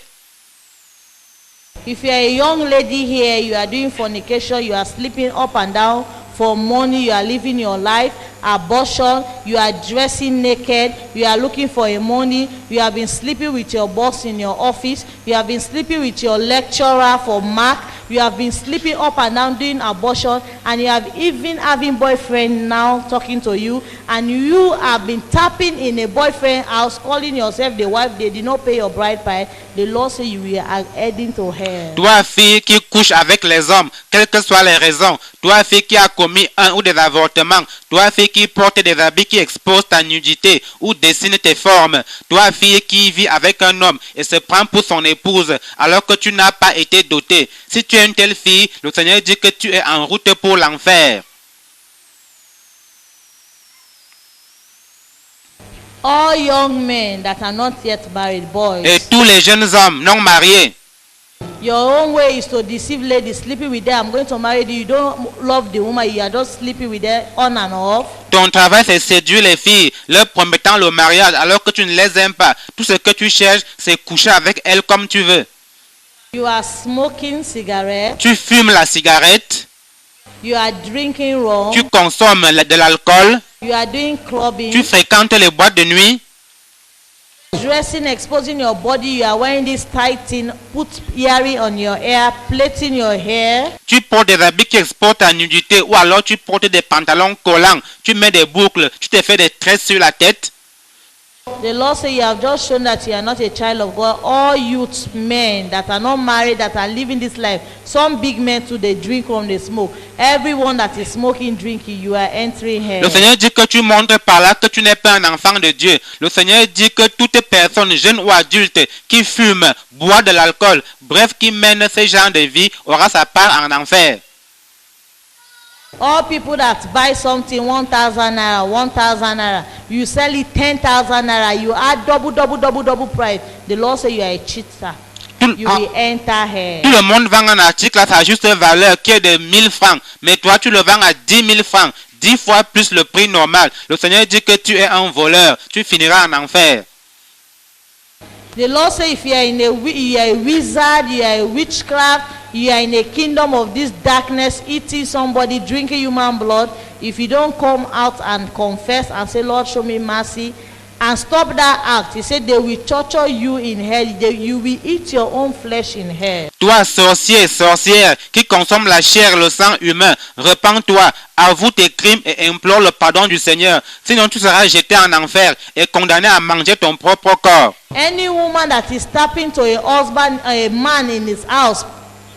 If you are a young lady here, you are doing fornication, you are sleeping up and down for money, you are living your life, abortion, you are dressing naked, you are looking for a money, you have been sleeping with your boss in your office, you have been sleeping with your lecturer for mark, you have been sleeping up and down doing abortion, and you have even having boyfriend now talking to you, and you have been tapping in a boyfriend house, calling yourself the wife, they did not pay your bride price, the Lord say you are heading to hell.
Toi, fille qui couche avec les hommes, quelles que soient les raisons. Toi, fille qui a commis un ou des avortements. Toi, fille qui porte des habits qui exposent ta nudité ou dessine tes formes. Toi, fille qui vit avec un homme et se prend pour son épouse alors que tu n'as pas été doté. Si tu es une telle fille, le Seigneur dit que tu es en route pour l'enfer.
All young men that are not yet married, boys,
Et tous les jeunes hommes non mariés,
your own way is to deceive ladies, sleeping with them. I'm going to marry you. You don't love the woman, you are just sleeping with them on and off.
ton travail c'est séduire les filles, leur promettant le mariage alors que tu ne les aimes pas. Tout ce que tu cherches, c'est coucher avec elles comme tu veux.
You are smoking cigarettes.
Tu fumes la cigarette,
You are drinking rum.
tu consommes de l'alcool,
You are doing clubbing.
tu fréquentes les boîtes de nuit,
Dressing, exposing your body. You are wearing this tight thing. Put earring on your hair, plaiting your hair.
tu portes des habits qui exportent ta nudité ou alors tu portes des pantalons collants, tu mets des boucles, tu te fais des tresses sur la tête.
The Lord says you have just shown that you are not a child of God. All youth men that are not married, that are living this life. Some big men too, they drink rum, they smoke. Everyone that is smoking, drinking, you are entering hell.
Le Seigneur dit que tu montres par là que tu n'es pas un enfant de Dieu. Le Seigneur dit que toute personne, jeune ou adulte, qui fume, boit de l'alcool, bref, qui mène ce genre de vie, aura sa part en enfer.
All people that buy something 1,000 naira, 1,000 naira, you sell it 10,000 naira, you add double price. The Lord say you are a cheater. You will enter hell.
Tout le monde vend un article à sa juste valeur qui est de 1000 francs, mais toi tu le vends à 10 000 francs, 10 fois plus le prix normal. Le Seigneur dit que tu es un voleur, tu finiras en enfer.
The Lord say if you are a wizard, you are a witchcraft, you are in a kingdom of this darkness, eating somebody, drinking human blood, if you don't come out and confess and say, Lord, show me mercy, and stop that act, he said they will torture you in hell, you will eat your own flesh in hell.
Toi, sorcier, sorcière, qui consomme la chair, le sang humain, repens-toi, avoue tes crimes et implore le pardon du Seigneur. Sinon, tu seras jeté en enfer et condamné à manger ton propre corps.
Any woman that is tapping to a husband, a man in his house,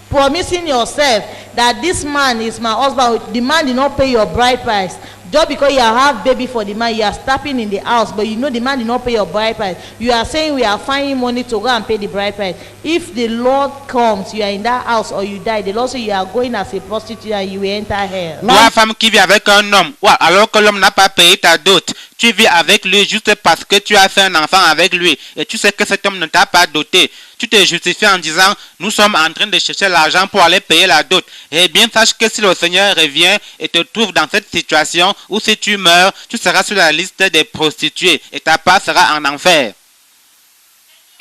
promising yourself that this man is my husband, the man did not pay your bride price. Just because you have baby for the man, you are stepping in the house, but you know the man did not pay your bride price. You are saying we are finding money to go and pay the bride price. If the Lord comes, you are in that house or you die, the Lord says you are going as a prostitute and you will enter hell.
Toi, femme qui vit avec un homme, ouais, alors que l'homme n'a pas payé ta dot, tu vis avec lui juste parce que tu as fait un enfant avec lui et tu sais que cet homme ne t'a pas doté. Tu te justifies en disant, nous sommes en train de chercher l'argent pour aller payer la dot. Eh bien, sache que si le Seigneur revient et te trouve dans cette situation où si tu meurs, tu seras sur la liste des prostituées et ta part sera en enfer.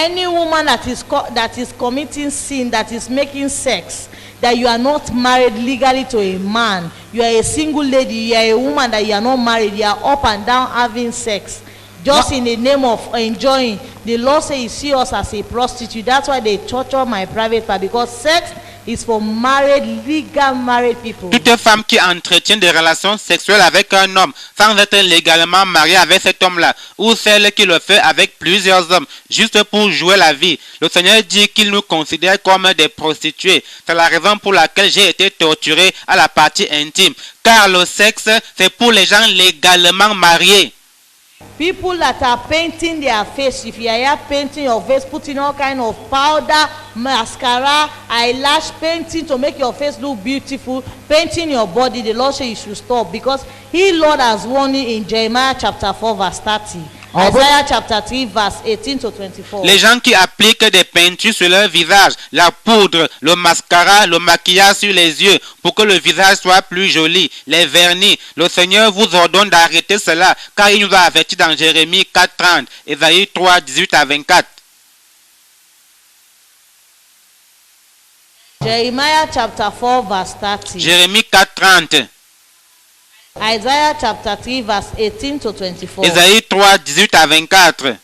Any woman that is committing sin, that is making sex, that you are not married legally to a man, you are a single lady, you are a woman that you are not married, you are up and down having sex, just in the name of enjoying. The Lord says he see us as a prostitute. That's why they torture my private part, because sex is for married, legal married people.
Toute femme qui entretient des relations sexuelles avec un homme sans être légalement mariée avec cet homme-là, ou celle qui le fait avec plusieurs hommes juste pour jouer la vie, le Seigneur dit qu'il nous considère comme des prostituées. C'est la raison pour laquelle j'ai été torturé à la partie intime, car le sexe c'est pour les gens légalement mariés.
People that are painting their face, if you are here painting your face, putting all kind of powder, mascara, eyelash, painting to make your face look beautiful, painting your body, the Lord says you should stop, because he, Lord, has warned you in Jeremiah chapter 4 verse 30. Isaiah chapter 3 verse 18 to 24.
Les gens qui appliquent des peintures sur leur visage, la poudre, le mascara, le maquillage sur les yeux pour que le visage soit plus joli, les vernis, le Seigneur vous ordonne d'arrêter cela, car il nous a averti dans Jérémie 4:30, Ésaïe 3, 18 à 24.
Jeremiah chapter 4 verse 30.
Jérémie 4:30.
Isaiah chapter 3 verse 18 to 24.
Ésaïe 3, 18 à 24.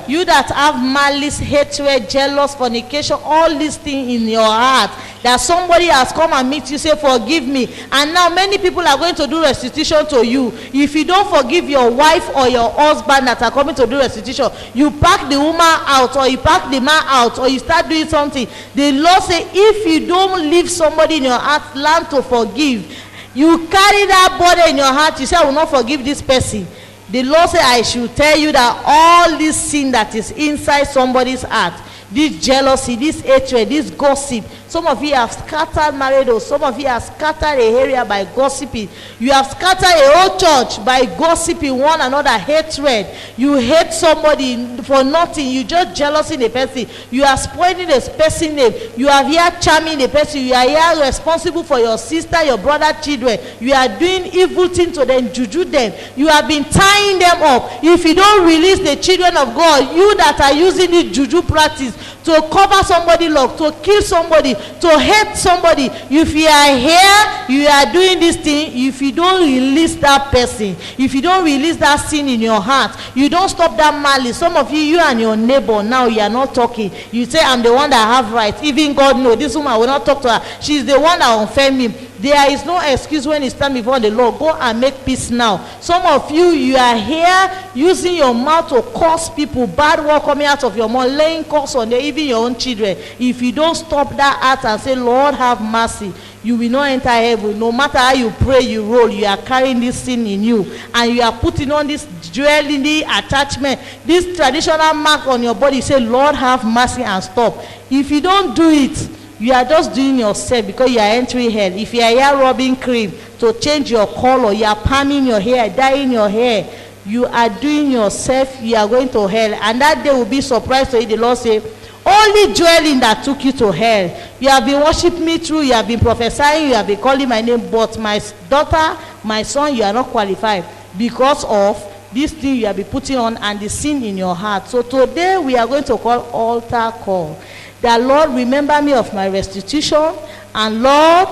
You that have malice, hatred, jealous, fornication, all these things in your heart, that somebody has come and meet you, say, forgive me. And now many people are going to do restitution to you. If you don't forgive your wife or your husband that are coming to do restitution, you pack the woman out, or you pack the man out, or you start doing something. The Lord say, if you don't leave somebody in your heart, learn to forgive. You carry that burden in your heart, you say, I will not forgive this person. The Lord said, I should tell you that all this sin that is inside somebody's heart, this jealousy, this hatred, this gossip, some of you have scattered marriage, some of you have scattered a area by gossiping. You have scattered a whole church by gossiping one another, hatred. You hate somebody for nothing. You just jealous in the person. You are spoiling the person's name. You are here charming the person. You are here responsible for your sister, your brother, children. You are doing evil things to them, juju them. You have been tying them up. If you don't release the children of God, you that are using this juju practice to cover somebody love, to kill somebody, to hate somebody. If you are here, you are doing this thing. If you don't release that person, if you don't release that sin in your heart, you don't stop that malice. Some of you and your neighbor, now you are not talking. You say, I'm the one that have rights. Even God knows this woman will not talk to her. She's the one that offend me. There is no excuse when it's time before the Lord. Go and make peace now. Some of you, you are here using your mouth to curse people, bad word coming out of your mouth, laying curse on them, even your own children. If you don't stop that heart and say, Lord, have mercy, you will not enter heaven. No matter how you pray, you roll, you are carrying this sin in you, and you are putting on this jewelry attachment, this traditional mark on your body. Say, Lord, have mercy, and stop. If you don't do it, you are just doing yourself, because you are entering hell. If you are here rubbing cream to change your color, you are palming your hair, dyeing your hair, you are doing yourself, you are going to hell. And that day will be surprised to you. The Lord say, only dwelling that took you to hell. You have been worshiping me through, you have been prophesying, you have been calling my name, but my daughter, my son, you are not qualified because of this thing you have been putting on and the sin in your heart. So today we are going to call altar call. That, Lord, remember me of my restitution, and Lord,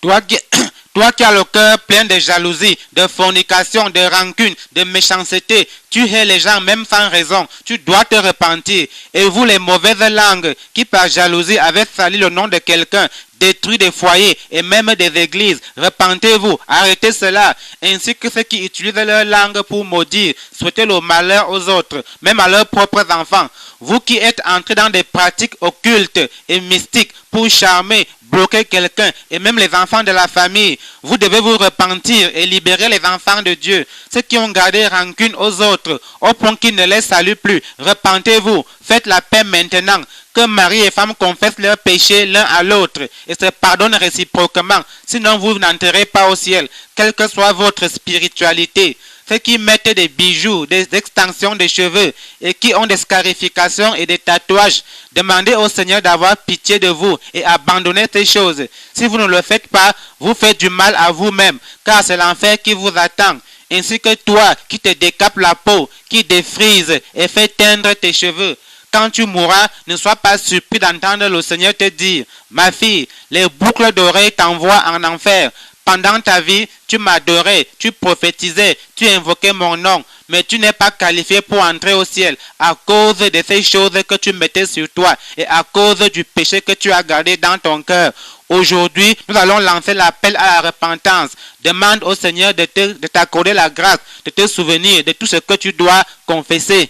toi qui as le cœur plein de jalousie, de fornication, de rancune, de méchanceté, tu hais les gens même sans raison, tu dois te repentir. Et vous les mauvaises langues qui par jalousie avaient sali le nom de quelqu'un, détruit des foyers et même des églises, repentez-vous, arrêtez cela, ainsi que ceux qui utilisent leur langue pour maudire, souhaitez le malheur aux autres, même à leurs propres enfants. Vous qui êtes entrés dans des pratiques occultes et mystiques pour charmer, bloquer quelqu'un et même les enfants de la famille, vous devez vous repentir et libérer les enfants de Dieu. Ceux qui ont gardé rancune aux autres au point qu'ils ne les saluent plus, repentez-vous, faites la paix maintenant. Que mari et femme confessent leurs péchés l'un à l'autre et se pardonnent réciproquement, sinon vous n'entrerez pas au ciel, quelle que soit votre spiritualité. Ceux qui mettent des bijoux, des extensions de cheveux et qui ont des scarifications et des tatouages, demandez au Seigneur d'avoir pitié de vous et abandonnez ces choses. Si vous ne le faites pas, vous faites du mal à vous-même, car c'est l'enfer qui vous attend. Ainsi que toi qui te décapes la peau, qui défrise et fait teindre tes cheveux. Quand tu mourras, ne sois pas surpris d'entendre le Seigneur te dire, ma fille, les boucles d'oreilles t'envoient en enfer. Pendant ta vie, tu m'adorais, tu prophétisais, tu invoquais mon nom, mais tu n'es pas qualifié pour entrer au ciel à cause de ces choses que tu mettais sur toi et à cause du péché que tu as gardé dans ton cœur. Aujourd'hui, nous allons lancer l'appel à la repentance. Demande au Seigneur de t'accorder la grâce, de te souvenir de tout ce que tu dois confesser.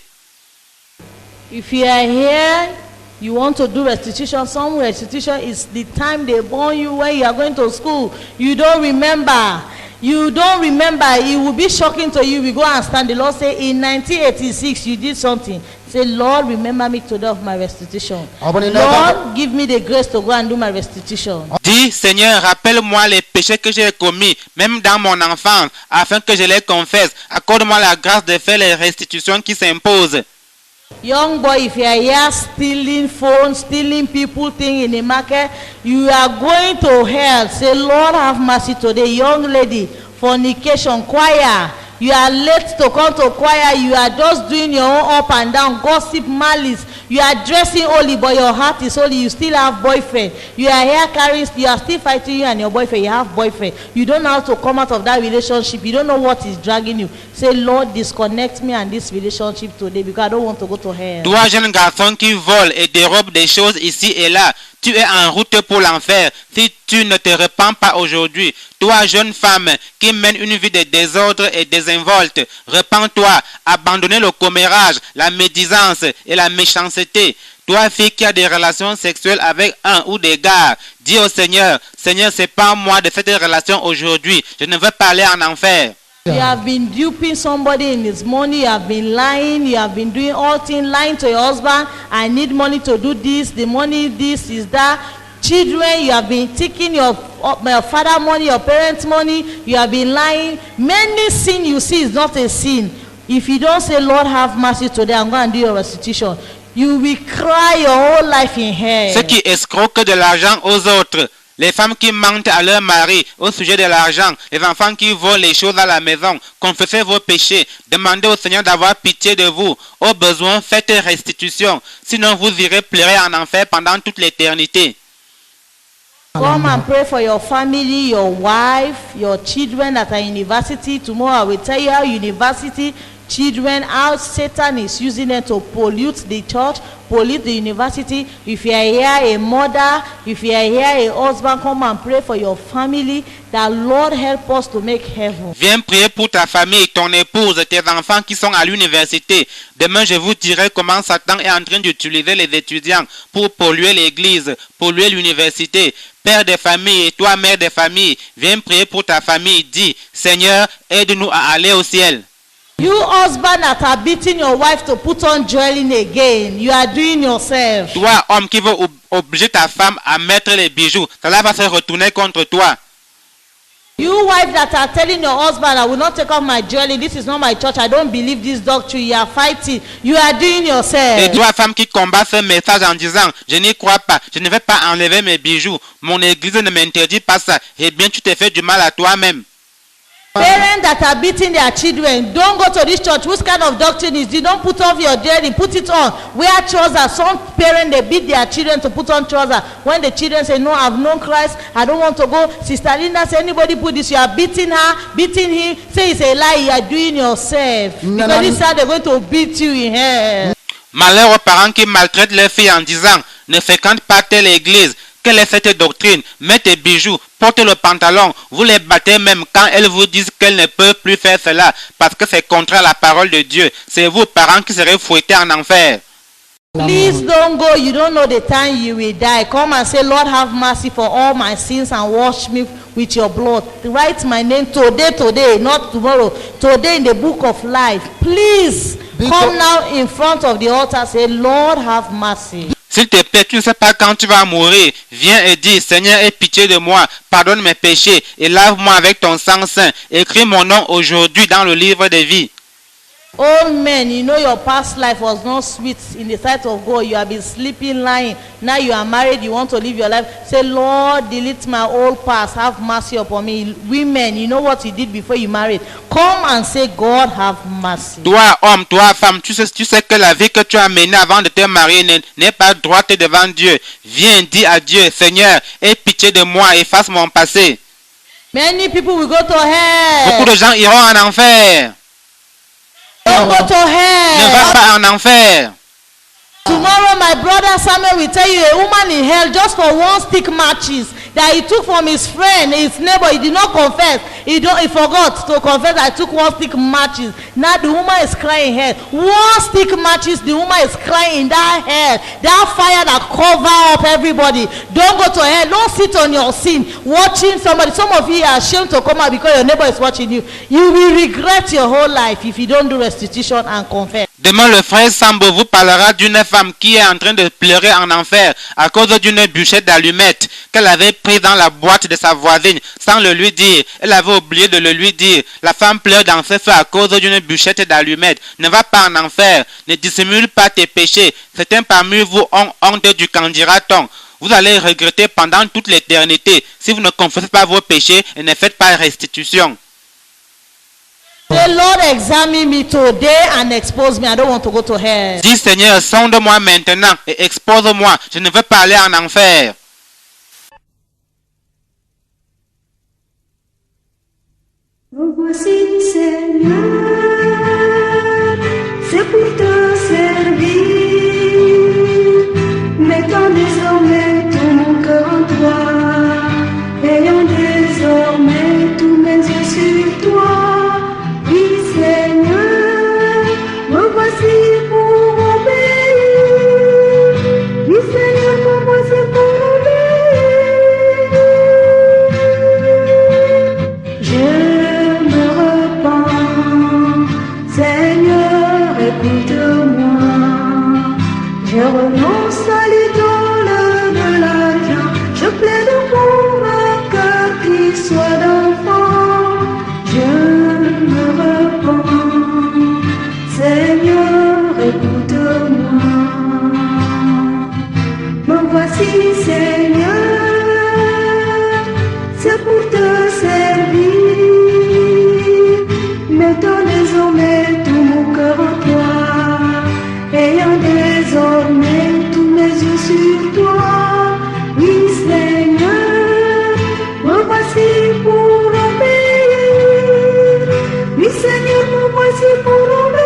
if you are here, you want to do restitution. Some restitution is the time they born you when you are going to school. You don't remember. You don't remember. It will be shocking to you. We go and stand. The Lord say, in 1986, you did something. Say, Lord, remember me today of my restitution. Lord, give me the grace to go and do my restitution.
Dis, Seigneur, rappelle-moi les péchés que j'ai commis, même dans mon enfance, afin que je les confesse. Accorde-moi la grâce de faire les restitutions qui s'imposent.
Young boy, if you are here stealing phones, stealing people things in the market, you are going to hell. Say, Lord, have mercy today. Young lady, fornication, choir. You are late to come to choir. You are just doing your own up and down, gossip, malice. You are dressing holy, but your heart is holy. You still have boyfriend. You are here carrying, you are still fighting you and your boyfriend. You have boyfriend. You don't know how to come out of that relationship. You don't know what is dragging you. Say, Lord, disconnect me and this relationship today because I don't want to go to hell.
Toi, jeune garçon qui vole et dérobe des choses ici et là, tu es en route pour l'enfer si tu ne te repens pas aujourd'hui. Toi, jeune femme qui mène une vie de désordre et désinvolte, repens-toi, abandonnez le commérage, la médisance et la méchanceté. Toi, fille qui a des relations sexuelles avec un ou des gars, dis au Seigneur, Seigneur, c'est pas moi de cette relation aujourd'hui. Je ne veux pas aller en enfer.
You have been duping somebody in his money, you have been lying, you have been doing all things, lying to your husband. I need money to do this, the money, this is that. Children, you have been taking your father money, your parents' money, you have been lying. Many sin you see is not a sin. If you don't say, Lord, have mercy today, I'm going to do your restitution, you will cry your whole life in hell.
Ceux qui escroquent de l'argent aux autres, les femmes qui mentent à leur mari au sujet de l'argent, les enfants qui volent les choses à la maison, confessez vos péchés, demandez au Seigneur d'avoir pitié de vous. Au besoin, faites restitution, sinon vous irez pleurer en enfer pendant toute l'éternité.
Come and pray for your family, your wife, your children that are in university. Tomorrow I will tell you how university children, how Satan is using them to pollute the church, pollute the university. If you are here a mother, if you are here a husband, come and pray for your family, that Lord help us to make heaven.
Viens prier pour ta famille, ton épouse, tes enfants qui sont à l'université. Demain, je vous dirai comment Satan est en train d'utiliser les étudiants pour polluer l'église, polluer l'université. Père de famille et toi, mère de famille, viens prier pour ta famille. Dis, Seigneur, aide-nous à aller au ciel.
You husband that are beating your wife to put on jewelry again, you are doing yourself.
Toi, homme qui veut obliger ta femme à mettre les bijoux, cela va se retourner contre toi.
You wife that are telling your husband, I will not take off my jewelry, this is not my church, I don't believe this doctrine, you are fighting, you are doing yourself.
Et toi, femme qui combat ce message en disant, je n'y crois pas, je ne vais pas enlever mes bijoux, mon église ne m'interdit pas ça, eh bien tu te fais du mal à toi-même.
Parents that are beating their children, don't go to this church. Which kind of doctrine is this? Don't put off your jewelry, put it on. Wear trousers. Some parents, they beat their children to put on trousers. When the children say, no, I've known Christ, I don't want to go. Sister Linda, say, anybody put this, you are beating her, beating him. Say it's a lie, you are doing yourself. Because this is how they're going to beat you in hell.
Malheur aux parents qui maltraitent leurs filles en disant, ne fréquente pas telle église. Quelle est cette doctrine? Mets tes bijoux, porte le pantalon. Vous les battez même quand elles vous disent qu'elles ne peuvent plus faire cela parce que c'est contre la parole de Dieu. C'est vous, parents, qui serez fouettés en enfer.
Please don't go. You don't know the time you will die. Come and say, Lord, have mercy for all my sins and wash me with your blood. Write my name today, not tomorrow. Today in the book of life. Please come now in front of the altar. Say, Lord, have mercy.
S'il te plaît, tu ne sais pas quand tu vas mourir. Viens et dis, Seigneur, aie pitié de moi, pardonne mes péchés et lave-moi avec ton sang saint. Écris mon nom aujourd'hui dans le livre de vie.
Old men, you know your past life was not sweet in the sight of God. You have been sleeping, lying. Now you are married, you want to live your life. Say, Lord, delete my old past. Have mercy upon me. Women, you know what you did before you married. Come and say, God, have mercy.
Toi, homme, toi, femme, tu sais que la vie que tu as menée avant de te marier n'est pas droite devant Dieu. Viens, dis à Dieu, Seigneur, aie pitié de moi, efface mon passé.
Many people will go to hell.
Beaucoup de gens iront en enfer.
Don't go to hell.
Ne va pas en enfer.
Tomorrow my brother Samuel will tell you a woman in hell just for one stick matches that he took from his friend, his neighbor. He did not confess. He forgot to confess. I took one stick matches. Now the woman is crying in hell. One stick matches, the woman is crying in that hell. That fire that cover up everybody. Don't go to hell. Don't sit on your sin watching somebody. Some of you are ashamed to come out because your neighbor is watching you. You will regret your whole life if you don't do restitution and confess.
Demain, le frère Sambo vous parlera d'une femme qui est en train de pleurer en enfer à cause d'une bûchette d'allumettes qu'elle avait prise dans la boîte de sa voisine sans le lui dire. Elle avait oublié de le lui dire. La femme pleure dans ce feu à cause d'une bûchette d'allumettes. Ne va pas en enfer. Ne dissimule pas tes péchés. Certains parmi vous ont honte du qu'en dira-t-on. Vous allez regretter pendant toute l'éternité si vous ne confessez pas vos péchés et ne faites pas restitution.
Say, Lord, examine me today and expose me. I don't want to go to hell.
Dis Seigneur, sonde-moi maintenant et expose-moi. Je ne veux pas aller en enfer.
Me voici, Seigneur, c'est pour te servir, mettant désormais tout mon cœur en toi, ayant désormais tous mes yeux sur toi. Oui, Seigneur, me voici pour obéir. Oui, Seigneur, me voici pour obéir. Je me repens, Seigneur, écoute-moi. Je renonce à l'idole de l'argent. Je plaide pour un cœur qui soit d'enfant. Je me repens, Seigneur, écoute-moi. Me voici, Seigneur, c'est pour te servir, mettant désormais tout mon cœur en toi, ayant désormais tous mes yeux sur toi. Oui, Seigneur, me voici pour obéir. Oui, Seigneur, me voici pour obéir.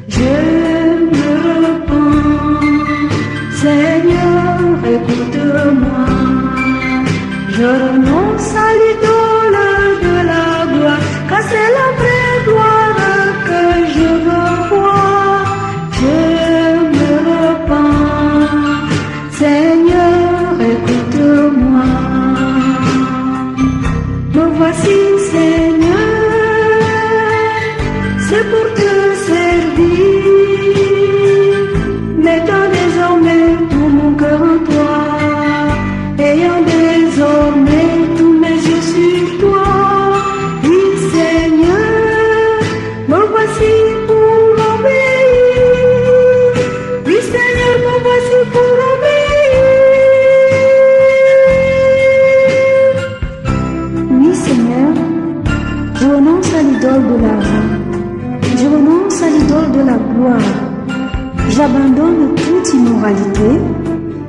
Je me repens, Seigneur, écoute-moi. Je renonce à l'idole de la gloire, car c'est la vraie gloire que je veux voir. Je me repens, Seigneur, écoute-moi. Me voici, Seigneur, c'est pour te servir, mettant désormais tout mon cœur en toi, ayant désormais tous mes yeux sur toi. Oui, Seigneur, me voici pour obéir. Oui, Seigneur, me voici pour obéir. Oui, Seigneur, je renonce à l'idole de l'argent. Je renonce à l'idole de la gloire. J'abandonne toute immoralité.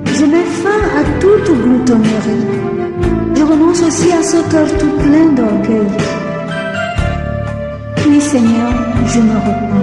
Je mets fin à toute gloutonnerie. Je renonce aussi à ce cœur tout plein d'orgueil. Oui, Seigneur, je me repens.